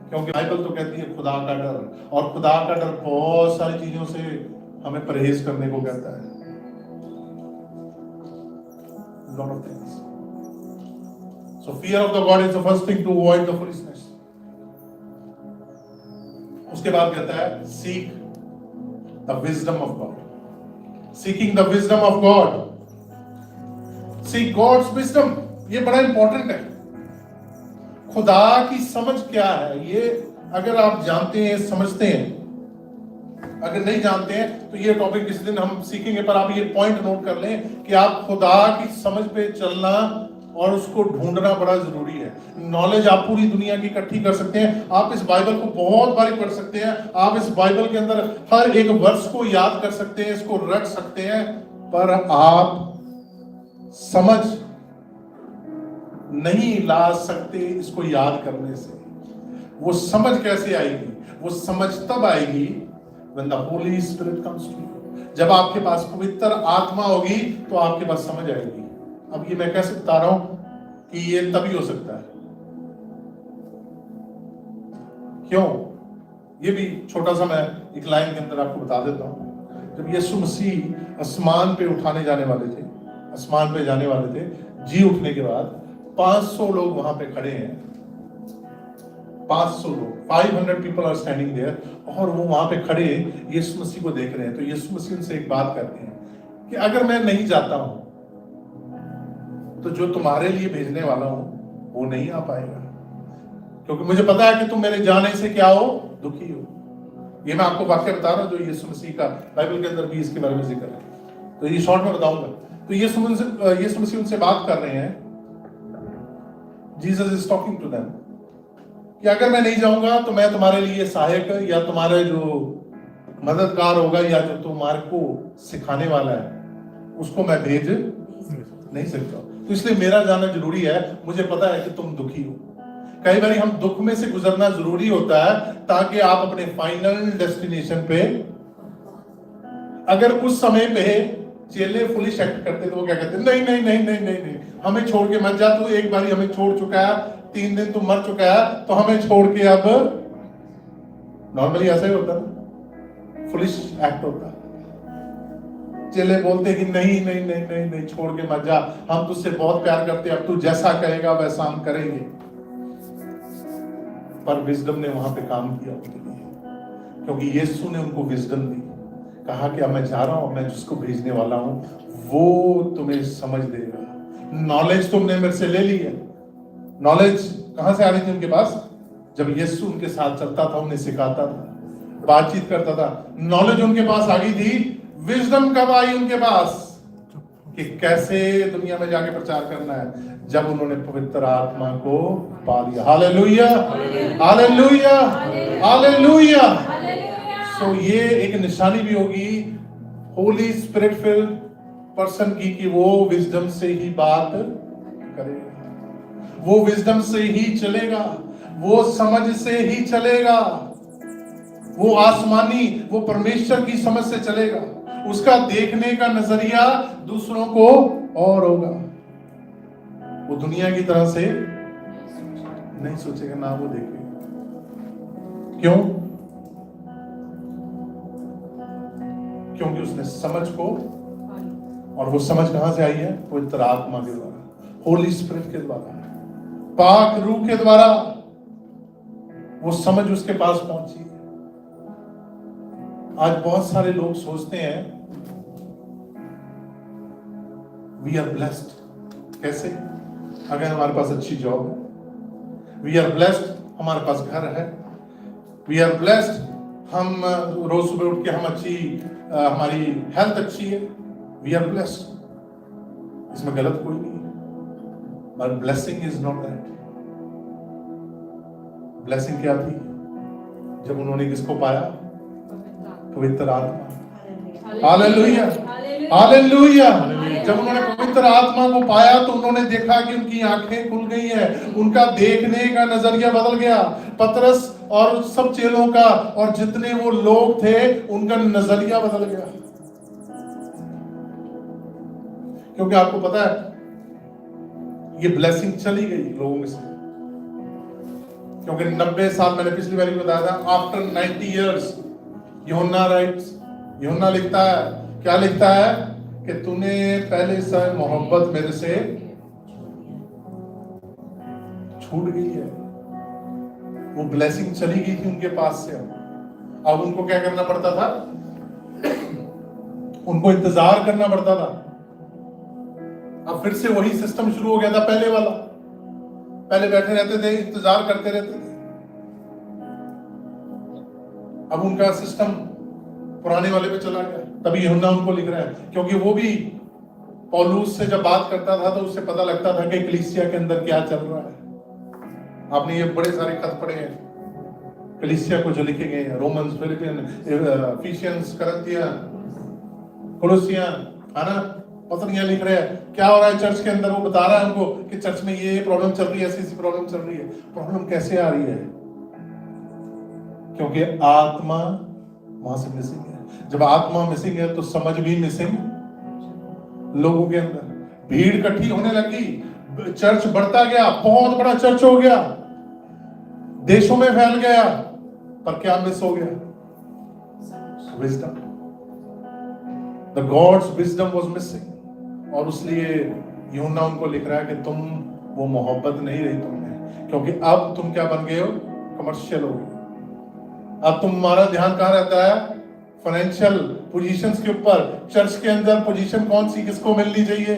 क्योंकि बाइबल तो कहती है खुदा का डर, और खुदा का डर बहुत सारी चीजों से हमें परहेज करने को कहता है। Lot of things. So fear of the God is the first thing to avoid the foolishness. उसके बाद कहता है seek the wisdom of God. Seeking the wisdom of God. Seek God's wisdom. ये बड़ा इंपॉर्टेंट है। खुदा की समझ क्या है, ये अगर आप जानते हैं, समझते हैं, अगर नहीं जानते हैं तो ये टॉपिक किसी दिन हम सीखेंगे, पर आप ये पॉइंट नोट कर लें कि आप खुदा की समझ पे चलना और उसको ढूंढना बड़ा जरूरी है। नॉलेज आप पूरी दुनिया की इकट्ठी कर सकते हैं, आप इस बाइबल को बहुत बार पढ़ सकते हैं, आप इस बाइबल के अंदर हर एक वर्ष को याद कर सकते हैं, इसको रट सकते हैं, पर आप समझ नहीं ला सकते इसको याद करने से। वो समझ कैसे आएगी? वो समझ तब आएगी when the Holy Spirit comes to you. जब आपके पास पवित्र आत्मा होगी तो आपके पास समझ आएगी। अब ये मैं कैसे बता रहा हूं कि ये तभी हो सकता है, क्यों? ये भी छोटा सा मैं एक लाइन के अंदर आपको बता देता हूं। जब यीशु मसीह आसमान पे उठाने जाने वाले थे, आसमान पे जाने वाले थे, जी उठने के बाद 500 लोग वहां पे खड़े हैं, 500 लोग, 500 पीपल आर स्टैंडिंग देयर, और वो वहां पे खड़े यीशु मसीह को देख रहे हैं। तो यीशु मसीह उनसे एक बात करते हैं कि अगर मैं नहीं जाता हूं तो जो तुम्हारे लिए भेजने वाला हूं वो नहीं आ पाएगा, क्योंकि मुझे पता है कि तुम मेरे जाने से क्या हो, दुखी हो। ये मैं आपको वाक्य बता रहा हूं जो यीशु मसीह का बाइबल के अंदर भी इसके बारे में जिक्र है, तो ये शॉर्ट में बताऊंगा। तो यीशु मसीह उनसे बात कर रहे हैं, Jesus is talking to them, कि अगर मैं नहीं जाऊंगा तो मैं तुम्हारे लिए सहायक या तुम्हारे जो मददगार होगा या जो तुम्हारे को सिखाने वाला है उसको मैं भेज नहीं सकता। तो इसलिए मेरा जाना जरूरी है। मुझे पता है कि तुम दुखी हो, कई बार हम दुख में से गुजरना जरूरी होता है ताकि आप अपने फाइनल डेस्टिनेशन पे, अगर उस समय पे चेले फुलिश एक्ट करते तो वो क्या कहते? नहीं नहीं नहीं नहीं नहीं नहीं, हमें छोड़ के मत जा, तू एक बार हमें छोड़ चुका है, 3 दिन तू मर चुका है, तो हमें छोड़ के अब, नॉर्मली ऐसा ही होता है, फुलिश एक्ट होता है। चेले बोलते कि नहीं नहीं नहीं नहीं नहीं, छोड़ के मत जा, हम तुझसे बहुत प्यार करते हैं, अब तू जैसा कहेगा वैसा हम करेंगे। पर विजडम ने वहां पे काम किया उनके लिए, क्योंकि यीशु ने उनको विजडम दी, कहा कि अब मैं जा रहा हूं, मैं जिसको भेजने वाला हूं वो तुम्हें समझ देगा। नॉलेज तुमने मेरे से ले ली है। नॉलेज कहां से आ रही थी उनके पास? जब यीशु उनके साथ चलता था, उन्हें सिखाता था, बातचीत करता था, नॉलेज उनके पास आ गई थी। विजडम कब आई उनके पास? कि कैसे दुनिया में जाके प्रचार करना है, जब उन्होंने पवित्र आत्मा को पा लिया। Hallelujah, hallelujah, hallelujah. सो ये एक निशानी भी होगी होली स्पिरिट फिल्ड पर्सन की, कि वो विजडम से ही बात करेगा, वो विजडम से ही चलेगा, वो समझ से ही चलेगा, वो आसमानी, वो परमेश्वर की समझ से चलेगा। उसका देखने का नजरिया दूसरों को और होगा। वो दुनिया की तरह से नहीं सोचेगा, ना वो देखेगा। क्यों? क्योंकि उसने समझ को, और वो समझ कहां से आई है? पवित्र आत्मा के द्वारा, होली स्पिरिट के द्वारा, पाक रूह के द्वारा वो समझ उसके पास पहुंची है। आज बहुत सारे लोग सोचते हैं वी आर ब्लेस्ड। कैसे? अगर हमारे पास अच्छी जॉब है, वी आर ब्लेस्ड, हमारे पास घर है, वी आर ब्लेस्ड, हम रोज सुबह उठ के हम अच्छी, हमारी हेल्थ अच्छी है, वी आर ब्लेस्ड। इसमें गलत कोई नहीं है, but blessing is not that. Blessing क्या थी? जब उन्होंने किसको पाया? पवित्र आत्मा। Hallelujah, hallelujah. जब उन्होंने पवित्र आत्मा को पाया तो उन्होंने देखा कि उनकी आंखें खुल गई है, उनका देखने का नजरिया बदल गया। पतरस और सब चेलों का, और जितने वो लोग थे, उनका नजरिया बदल गया। क्योंकि आपको पता है ये ब्लेसिंग चली गई लोगों में से। क्योंकि 90 साल, मैंने पिछली बार भी बताया था, आफ्टर 90 years यूहन्ना राइट्स, यूहन्ना लिखता है, क्या लिखता है? कि तूने पहले से मोहब्बत मेरे से छूट गई है। वो ब्लेसिंग चली गई थी उनके पास से। अब उनको क्या करना पड़ता था? उनको इंतजार करना पड़ता था। अब फिर से वही सिस्टम शुरू हो गया था, पहले वाला। पहले बैठे रहते थे, इंतजार करते रहते थे। अब उनका सिस्टम पुराने वाले पे चला गया। तभी यूहन्ना उनको लिख रहा है, क्योंकि वो भी पौलुस से जब बात करता था तो उससे पता लगता था कि कलीसिया के अंदर क्या चल रहा है। आपने ये बड़े सारे खत पढ़े हैं कलीसिया को जो लिखे गए हैं, रोमन्स, फिलिपियन, एफिशियंस, करंथिया, कोलोसिया, है ना, पत्रियां लिख रहे हैं। क्या हो रहा है चर्च के अंदर? वो बता रहा है उनको कि चर्च में ये प्रॉब्लम चल रही है, ऐसी प्रॉब्लम चल रही है। प्रॉब्लम कैसे आ रही है? क्योंकि आत्मा वहां से मिसिंग है। जब आत्मा मिसिंग है तो समझ भी मिसिंग। लोगों के अंदर भीड़ इकट्ठी होने लगी, चर्च बढ़ता गया, बहुत बड़ा चर्च हो गया, देशों में फैल गया, पर क्या मिस हो गया? Wisdom. The gods wisdom was missing. और इसलिए यूहन्ना उनको लिख रहा है कि तुम वो मोहब्बत नहीं रही तुम में, क्योंकि अब तुम क्या बन गए हो? कमर्शियल हो गए। अब तुम्हारा ध्यान कहाँ रहता है? फाइनेंशियल पोजीशंस के ऊपर। चर्च के अंदर पोजीशन कौन सी किसको मिलनी चाहिए,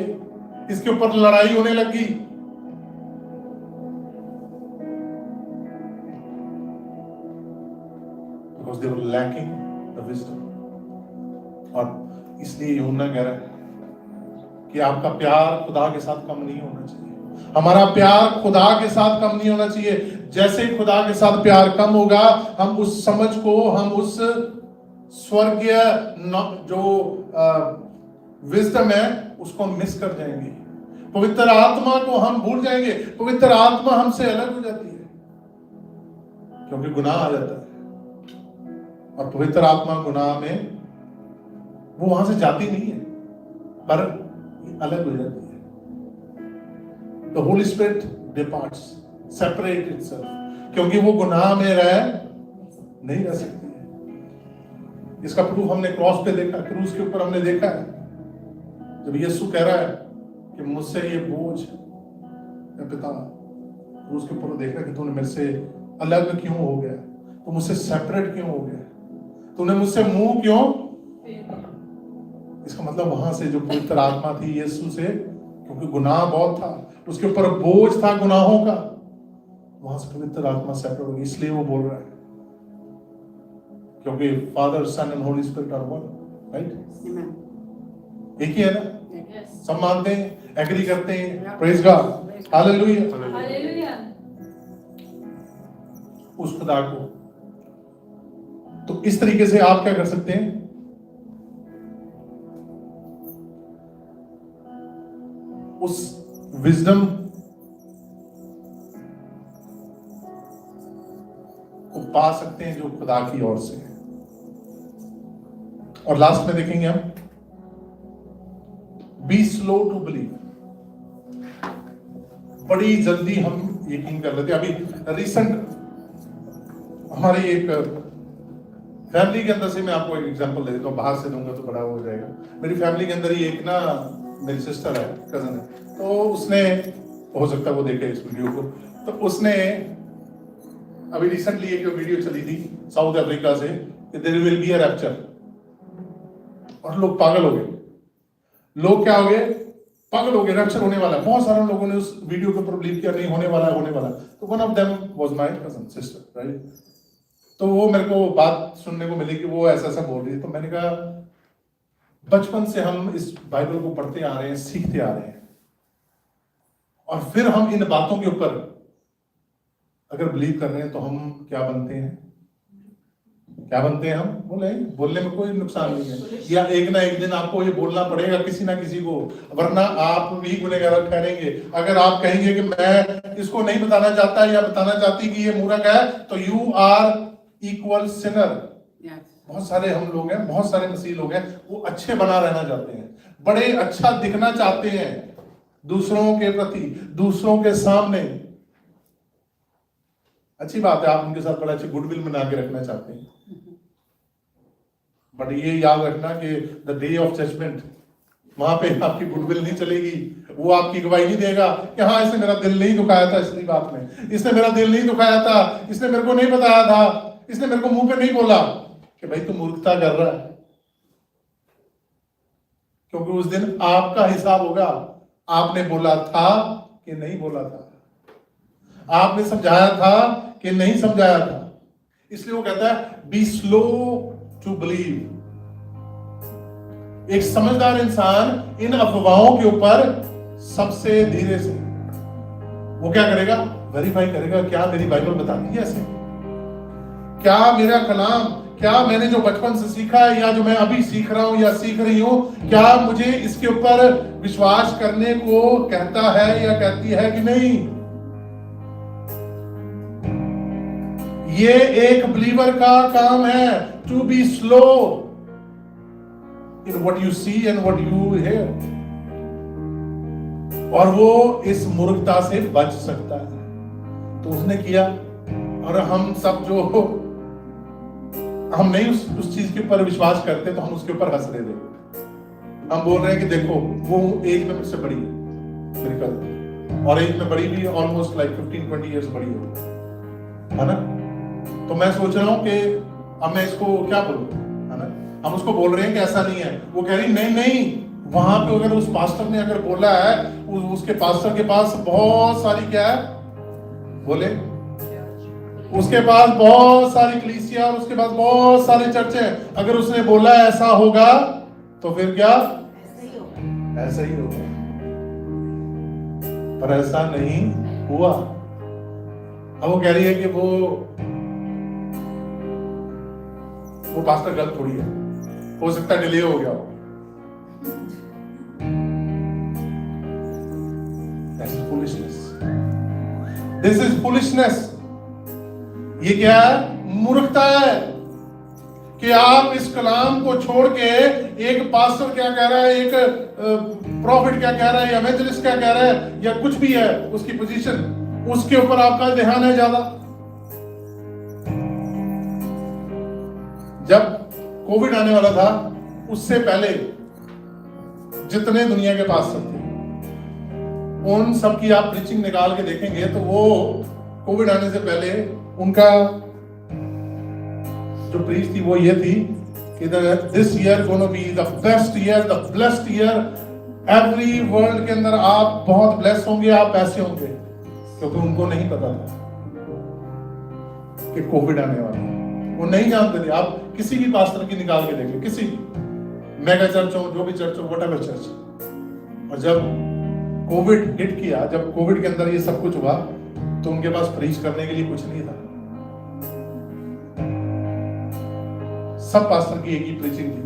इसके ऊपर लड़ाई होने लगी। Because they were lacking the wisdom। और इसलिए यूहन्ना कह रहा है कि आपका प्यार खुदा के साथ कम नहीं होना चाहिए। हमारा प्यार खुदा के साथ कम नहीं होना चाहिए। जैसे ही खुदा के साथ प्यार कम होगा, हम उस समझ को, हम उस स्वर्गीय जो विजडम है उसको मिस कर जाएंगे। पवित्र आत्मा को हम भूल जाएंगे। पवित्र आत्मा हमसे अलग हो जाती है क्योंकि गुनाह आ जाता है। और पवित्र आत्मा गुनाह में वो वहां से जाती नहीं है, पर अलग हो जाती है। The Holy Spirit departs, separate itself, क्योंकि वो गुनाह में नहीं रह सकती है। इसका प्रूफ हमने क्रॉस पे देखा, क्रूस के ऊपर हमने देखा है। जब यीशु कह रहा है कि मुझसे ये बोझ है पिता, क्रूस के ऊपर देख रहा है कि तूने मेरे से अलग क्यों हो गया, तू मुझसे सेपरेट क्यों हो गया, तूने मुझसे मुंह क्यों। इसका मतलब वहां से जो पवित्र आत्मा थी यीशु से, क्योंकि गुनाह बहुत था, उसके ऊपर बोझ था गुनाहों का, वहां से पवित्र आत्मा सेपरेट हो गई। इसलिए वो बोल रहा है क्योंकि Father, Son and Holy Spirit are one, right? एक ही है ना। सब मानते हैं, एग्री करते हैं, प्रेज गॉड, हालेलुया। हालेलुया। उस खुदा को तो इस तरीके से आप क्या कर सकते हैं, उस विजडम को पा सकते हैं जो खुदा की ओर से है। और लास्ट में देखेंगे हम, बी स्लो टू बिलीव। बड़ी जल्दी हम यकीन कर लेते हैं। अभी रिसेंट हमारी एक फैमिली के अंदर से मैं आपको एक एग्जांपल दे देता हूँ, बाहर से दूंगा तो बड़ा हो जाएगा। मेरी फैमिली के अंदर ही एक ना मेरी सिस्टर है, कजन है, तो उसने, हो सकता है वो देखे इस वीडियो को, तो उसने अभी रिसेंटली एक वीडियो चली थी साउथ अफ्रीका से कि there will be a rapture, और लोग पागल हो गए। लोग क्या हो गए, पागल हो गए, रैप्चर होने वाला है। बहुत सारे लोगों ने उस वीडियो के ऊपर बिलीव किया, नहीं होने वाला है, होने वाला है। तो one of them was my cousin sister, right. तो वो मेरे को बात सुनने को मिली कि वो ऐसा ऐसा बोल रही है। तो मैंने कहा, बचपन से हम इस बाइबल को पढ़ते आ रहे हैं, सीखते आ रहे हैं, और फिर हम इन बातों के ऊपर अगर बिलीव कर रहे हैं तो हम क्या बनते हैं, क्या बनते हैं हम? बोलने में कोई नुकसान नहीं है, या एक ना एक दिन आपको ये बोलना पड़ेगा किसी ना किसी को, वरना आप भी गुनहगार ठहरेंगे। अगर आप कहेंगे कि मैं इसको नहीं बताना चाहता या बताना चाहती कि ये मूर्ख है, तो यू आर इक्वल सिनर। बहुत सारे हम लोग हैं, बहुत सारे मसीह लोग हैं, वो अच्छे बना रहना चाहते हैं, बड़े अच्छा दिखना चाहते हैं दूसरों के प्रति, दूसरों के सामने। अच्छी बात है, आप उनके साथ बड़ा अच्छी गुडविल बना के रखना चाहते हैं, बट ये याद रखना कि द डे ऑफ जजमेंट, वहां पे आपकी गुडविल नहीं चलेगी। वो आपकी गवाही नहीं देगा कि हाँ, इसने मेरा दिल नहीं दुखाया था, इसलिए बात में इसने मेरा दिल नहीं दुखाया था, इसने मेरे को नहीं बताया था, इसने मेरे को मुंह पे नहीं बोला कि भाई तू मूर्खता कर रहा है। क्योंकि उस दिन आपका हिसाब होगा, आपने बोला था कि नहीं बोला था, आपने समझाया था कि नहीं समझाया था। इसलिए वो कहता है बी स्लो टू बिलीव। एक समझदार इंसान इन अफवाहों के ऊपर सबसे धीरे से वो क्या करेगा, वेरीफाई करेगा, क्या मेरी बाइबल बताती है ऐसे, क्या मेरा कलाम, क्या मैंने जो बचपन से सीखा है या जो मैं अभी सीख रहा हूं या सीख रही हूं, क्या मुझे इसके ऊपर विश्वास करने को कहता है या कहती है कि नहीं। ये एक बिलीवर का काम है, to be slow in what you see and what you hear, और वो इस मूर्खता से बच सकता है। तो उसने किया, और हम सब जो हम नहीं उस चीज के ऊपर विश्वास करते, तो हम उसके ऊपर हंस रहे थे। हम बोल रहे हैं कि देखो वो एज में मुझसे बड़ी है, मेरी कजन, और एज में बड़ी भी ऑलमोस्ट लाइक 15-20 इयर्स बड़ी है ना। तो मैं सोच रहा हूं कि अब मैं इसको क्या बोलूं, है ना। हम उसको बोल रहे हैं कि ऐसा नहीं है, वो कह रही नहीं नहीं, वहां पे अगर उस पास्टर ने अगर बोला है, उसके पास्टर के पास बहुत सारी क्या है, बोले, उसके पास बहुत सारी कलीसिया और उसके पास बहुत सारे चर्चे हैं। अगर उसने बोला ऐसा होगा तो फिर क्या, ऐसा ही होगा। पर ऐसा नहीं हुआ। अब वो कह रही है कि वो पास्टर गलत थोड़ी है, हो सकता है डिले हो गया हो। This is foolishness. ये क्या है, मूर्खता है कि आप इस कलाम को छोड़ के, एक पास्टर क्या कह रहा है, एक प्रॉफिट क्या कह रहा है, या एवेंजलिस्ट क्या कह रहा है, या कुछ भी है उसकी पोजीशन, उसके ऊपर आपका ध्यान है ज्यादा। जब कोविड आने वाला था, उससे पहले जितने दुनिया के पास्टर थे, उन सब की आप प्रीचिंग निकाल के देखेंगे तो वो कोविड आने से पहले उनका जो प्रीच थी वो ये थी कि this year gonna be the best year, the blessed year, every world के अंदर आप बहुत ब्लेस होंगे, आप ऐसे होंगे। क्योंकि उनको नहीं पता था कि कोविड आने वाला है, वो नहीं जानते थे। आप किसी भी पास्टर की निकाल के देखिए, किसी भी मेगा चर्च हो, जो भी चर्च हो, व्हाटएवर चर्च, और जब कोविड हिट किया, जब कोविड के अंदर ये सब कुछ हुआ, तो उनके पास प्रीच करने के लिए कुछ नहीं था। सब पास्टर की एक ही प्रीचिंग थी,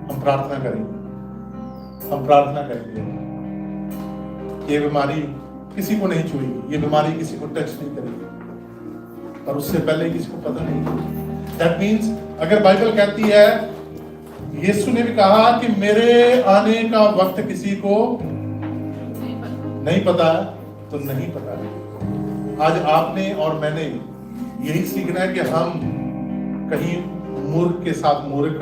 हम प्रार्थना करेंगे, हम प्रार्थना करेंगे। ये बीमारी किसी को नहीं छुएगी, ये बीमारी किसी को टच नहीं करेगी, और उससे पहले किसी को पता नहीं। दैट मीन्स अगर बाइबल कहती है, यीशु ने भी कहा कि मेरे आने का वक्त किसी को नहीं पता है, तो नहीं पता है। आज आपने और मैंने यही सीखना है कि हम कहीं मूर्ख के साथ मूर्ख,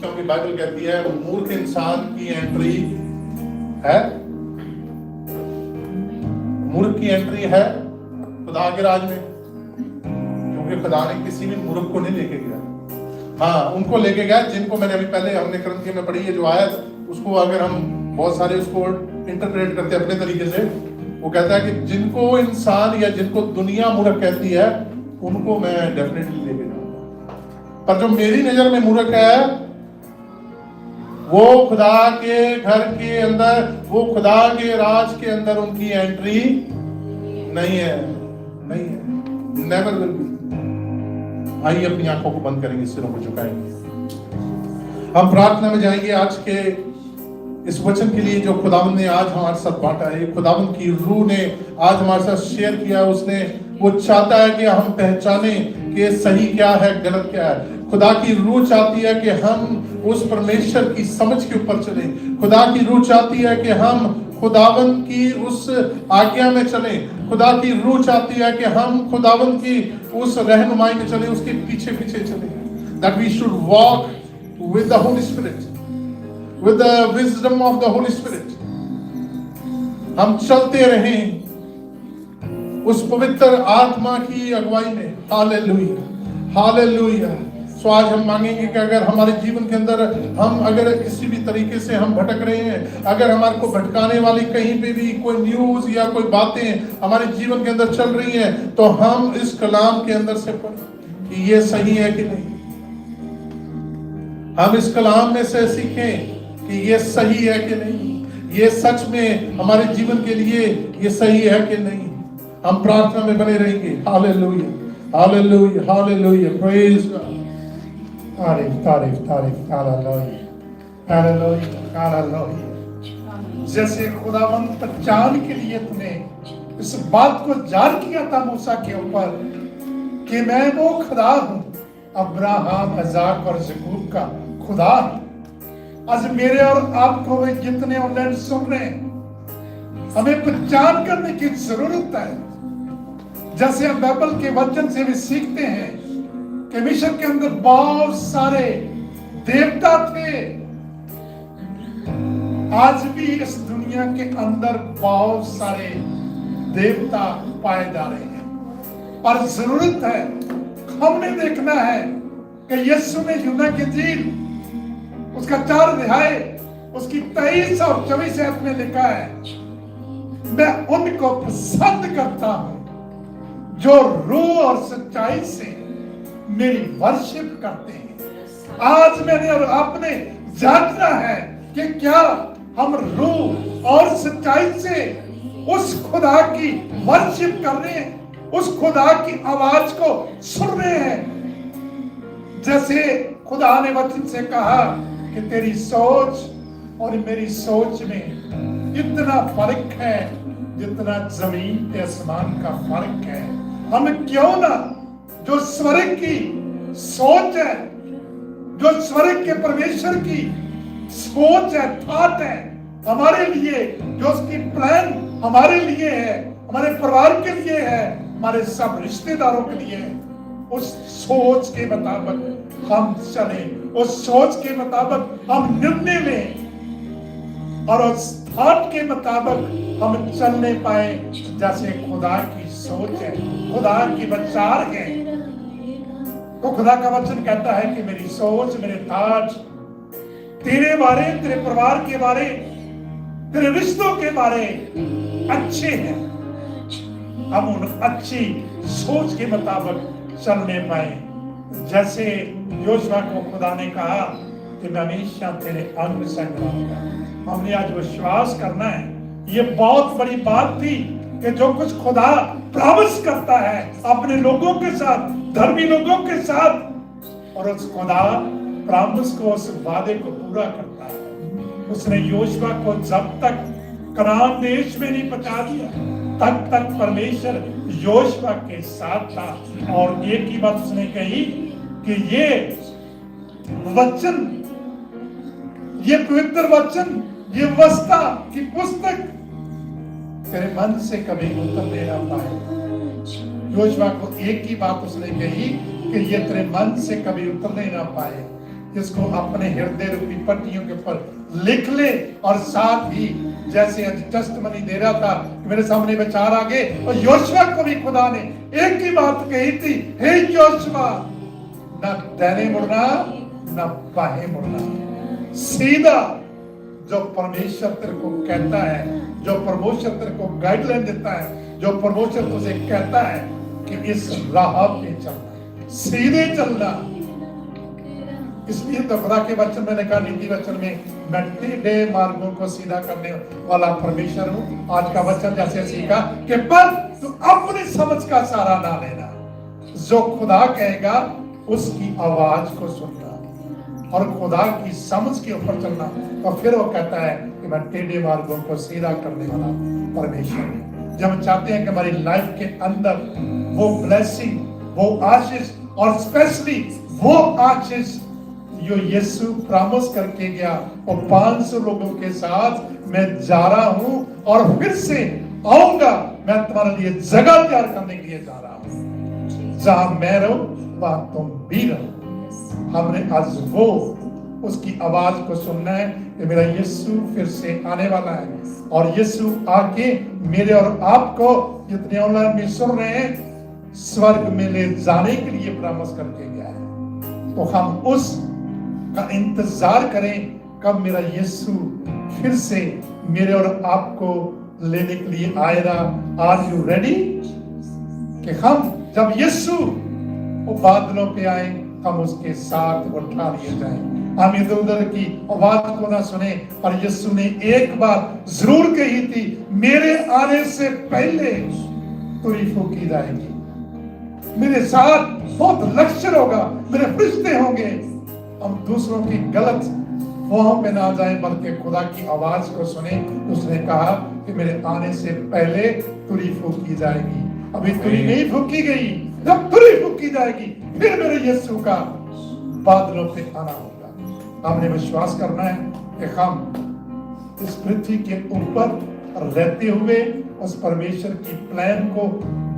क्योंकि बाइबल कहती है मूर्ख इंसान की एंट्री है, मूर्ख की एंट्री है खुदा के राज में, क्योंकि खुदा ने किसी भी मूर्ख को नहीं लेके गया। हाँ, उनको लेके गया जिनको मैंने अभी पहले हमने क्रंथियों में पढ़ी है जो आयत, उसको अगर हम बहुत सारे उसको इंटरप्रेट करते हैं अपने तरीके से, वो कहता है कि जिनको इंसान या जिनको दुनिया मूर्ख कहती है, उनको मैं डेफिनेटली लेके जाऊंगा। पर जो मेरी नजर में मूर्ख है, वो खुदा के घर के अंदर, वो खुदा के राज के अंदर उनकी एंट्री नहीं है, नहीं है, नेवर विल बी। आइए अपनी आंखों को बंद करेंगे, सिरों को झुकाएंगे, हम प्रार्थना में जाएंगे। आज के इस वचन के लिए जो खुदावंद ने आज हमारे साथ बांटा है, खुदावंद की रूह ने आज हमारे साथ शेयर किया, उसने वो चाहता है कि हम पहचाने कि सही क्या है, गलत क्या है। खुदा की रूह चाहती है कि हम उस परमेश्वर की समझ के ऊपर चले। खुदा की रूह चाहती है कि हम खुदावंद की उस आज्ञा में चलें। खुदा की रूह चाहती है कि हम खुदावंद की उस रहनुमाई में चलें, उसके पीछे पीछे चलें। That we should walk with the Holy Spirit, with the wisdom of the Holy Spirit. हम चलते रहें उस पवित्र आत्मा की अगुवाई में। Hallelujah, hallelujah. सो आज हम मांगेंगे कि अगर हमारे जीवन के अंदर हम अगर किसी भी तरीके से हम भटक रहे हैं, अगर हमारे को भटकाने वाली कहीं पे भी कोई न्यूज या कोई बातें हमारे जीवन के अंदर चल रही हैं, तो हम इस कलाम के अंदर से पढ़ें कि ये सही है कि नहीं। हम इस कलाम में से सीखें कि ये सही है कि नहीं, ये सच में हमारे जीवन के लिए ये सही है कि नहीं। हम प्रार्थना में बने रहेंगे। Hallelujah, hallelujah, hallelujah, praise God. तारीफ, तारीफ, तारीफ, हालेलुया, हालेलुया, हालेलुया। जैसे खुदावंद पहचान के लिए तूने इस बात को जाहिर किया था मूसा के ऊपर कि मैं वो खुदा हूं, अब्राहम, इज़ाक और याकूब का खुदा हूं। आज मेरे और आपको वे जितने ऑनलाइन सुन रहे हैं, हमें पहचान करने की जरूरत है। जैसे हम बाइबल के वचन से भी सीखते हैं कि मिस्र के अंदर बहुत सारे देवता थे, आज भी इस दुनिया के अंदर बहुत सारे देवता पाए जा रहे हैं। और जरूरत है, हमने देखना है कि यीशु ने यूहन्ना की इंजील उसका 4 अध्याय उसकी 23 और 24 आयत में लिखा है, मैं उनको पसंद करता हूं जो रूह और सच्चाई से मेरी वर्शिप करते हैं। आज मैंने और आपने जानना है कि क्या हम रूह और सच्चाई से उस खुदा की वर्शिप कर रहे हैं, उस खुदा की आवाज को सुन रहे हैं। जैसे खुदा ने वचन से कहा कि तेरी सोच और मेरी सोच में इतना फर्क है जितना जमीन पे आसमान का फर्क है। हम क्यों ना जो स्वर्ग की सोच है, जो स्वर्ग के परमेश्वर की सोच है, थॉट है हमारे लिए, जो उसकी प्लान हमारे लिए है, हमारे परिवार के लिए है, हमारे सब रिश्तेदारों के लिए है, उस सोच के मुताबिक हम चले, उस सोच के मुताबिक हम निर्णय लें और उस थॉट के मुताबिक हम चलने पाए जैसे खुदा की सोच है, खुदा की विचार है। तो खुदा का वचन कहता है कि मेरी सोच, मेरे थॉट तेरे बारे, तेरे परिवार के बारे, तेरे रिश्तों के बारे अच्छे हैं। हम उन अच्छी सोच के मुताबिक चलने पाए। जैसे योशुआ को खुदा ने कहा कि मैं हमेशा तेरे अंग संग रहूंगा। हमने आज विश्वास करना है, ये बहुत बड़ी बात थी कि जो कुछ खुदा प्रॉमिस करता है अपने लोगों के साथ, धर्मी लोगों के साथ, और उस खुदा प्रॉमिस को, उस वादे को पूरा करता है। उसने योशुआ को जब तक कनान देश में नहीं पहुंचा दिया तब तक परमेश्वर योशुआ के साथ था। और एक ही बात उसने कही कि ये वचन, ये पवित्र वचन, ये व्यवस्था की पुस्तक तेरे मन से कभी उतर ना पाए। योशुआ को एक ही बात उसने कही कि ये तेरे मन से कभी उतरने ना पाए, इसको अपने हृदय रूपी पट्टियों के ऊपर लिख ले। और साथ ही जैसे आज टेस्टमनी दे रहा था, मेरे सामने विचार आ गए, और योशुआ को भी खुदा ने एक ही बात कही थी, हे योशुआ, न दाहिने मुड़ना न बाएं मुड़ना, सीधा जो परमेश्वर तेरे को कहता है, जो परमेश्वर तेरे को गाइडलाइन देता है, जो परमेश्वर तुझे कहता है कि इस राह पे चलना, सीधे चलना। इसलिए तो खुदा के वचन मैंने कहा, नीति वचन में, मैं टेढ़े मार्गों को सीधा करने वाला परमेश्वर हूं। आज का वचन जैसे सीखा कि पर तू अपनी समझ का सहारा ना लेना, जो खुदा कहेगा उसकी आवाज को सुनना और खुदा की समझ के ऊपर चलना। और फिर वो कहता है कि मैं टेढ़े मार्गों को सीधा करने वाला परमेश्वर हूं। जब हम चाहते हैं कि हमारी लाइफ के अंदर वो ब्लेसिंग, वो आशीष, और स्पेशली वो आशीष जो यीशु प्रॉमिस करके गया, और 500 लोगों के साथ मैं जा रहा हूं और फिर से आऊंगा, मैं तुम्हारे लिए जगह तैयार करने के लिए जा रहा हूं, जहां मैं रहूं वहां तुम भी रहो। हमने आज वो उसकी आवाज को सुनना है कि मेरा यीशु फिर से आने वाला है, और यीशु आके मेरे और आपको जितने ऑनलाइन में सुन रहे हैं स्वर्ग में ले जाने के लिए प्रॉमिस करके गया है। तो हम उस का इंतजार करें, कब मेरा यीशु फिर से मेरे और आपको लेने के लिए आएगा। Are you ready? कि हम जब यीशु वो बादलों पे आए, हम उसके साथ उठा लिए जाएं। हम इधर उधर की आवाज को ना सुने, और यीशु ने एक बार जरूर कही थी, मेरे आने से पहले तुरी फूकी जाएगी, मेरे साथ बहुत लश्कर होगा, मेरे फरिश्ते होंगे। हम दूसरों की गलत फॉर्म में ना जाएं, बल्कि खुदा की आवाज को सुने। उसने कहा कि मेरे आने से पहले तुरी फूकी जाएगी। अभी तुरी नहीं फूकी गई, जब तुरी फूकी जाएगी फिर मेरे यीशु का बादलों पे आना होगा। हमने विश्वास करना है कि हम इस पृथ्वी के ऊपर रहते हुए उस परमेश्वर की प्लान को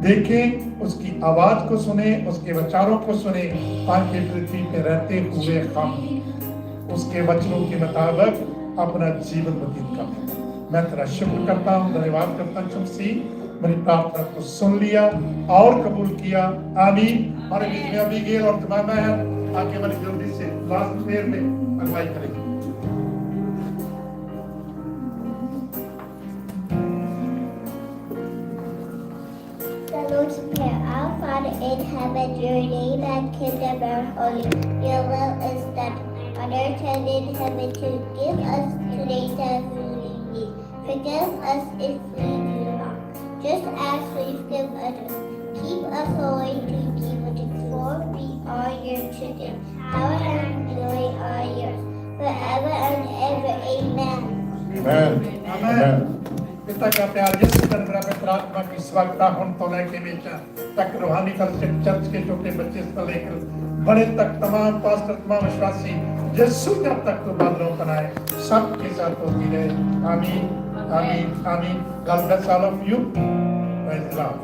देखें, उसकी आवाज को सुने, उसके विचारों को सुने, ताकि पृथ्वी पे रहते हुए हम उसके वचनों के मुताबिक अपना जीवन व्यतीत करें। मैं तेरा शुक्र करता हूँ, धन्यवाद करता हूँ तुमसे, मेरी प्रार्थना को सुन लिया और कबूल किया। आमीन। हमारे बीच में अभी गेल और जमाना है, आके हमारी जल्दी से लास्ट प्रेयर में अगुवाई करेंगे। Lord's Prayer. Our Father in heaven, your name and kingdom are holy. Your will is done on earth and in heaven. To give us today the food we need. Forgive us if we do wrong, just as we forgive others. Keep us away to evil, for we are your children. Power and glory are yours, forever and ever. Amen. Amen. Amen. पिता का प्यार, यीशु का मेरा पवित्र आत्मा की स्वागता हम तो लेके हमेशा तक रूहानी चर्च के छोटे बच्चे से लेकर बड़े तक तमाम पास्टर, तमाम विश्वासी, यीशु जब तक तो बादलों पर आए सबके साथ होती रहे। आमीन, आमीन, आमीन। God bless all of you. Praise the Lord.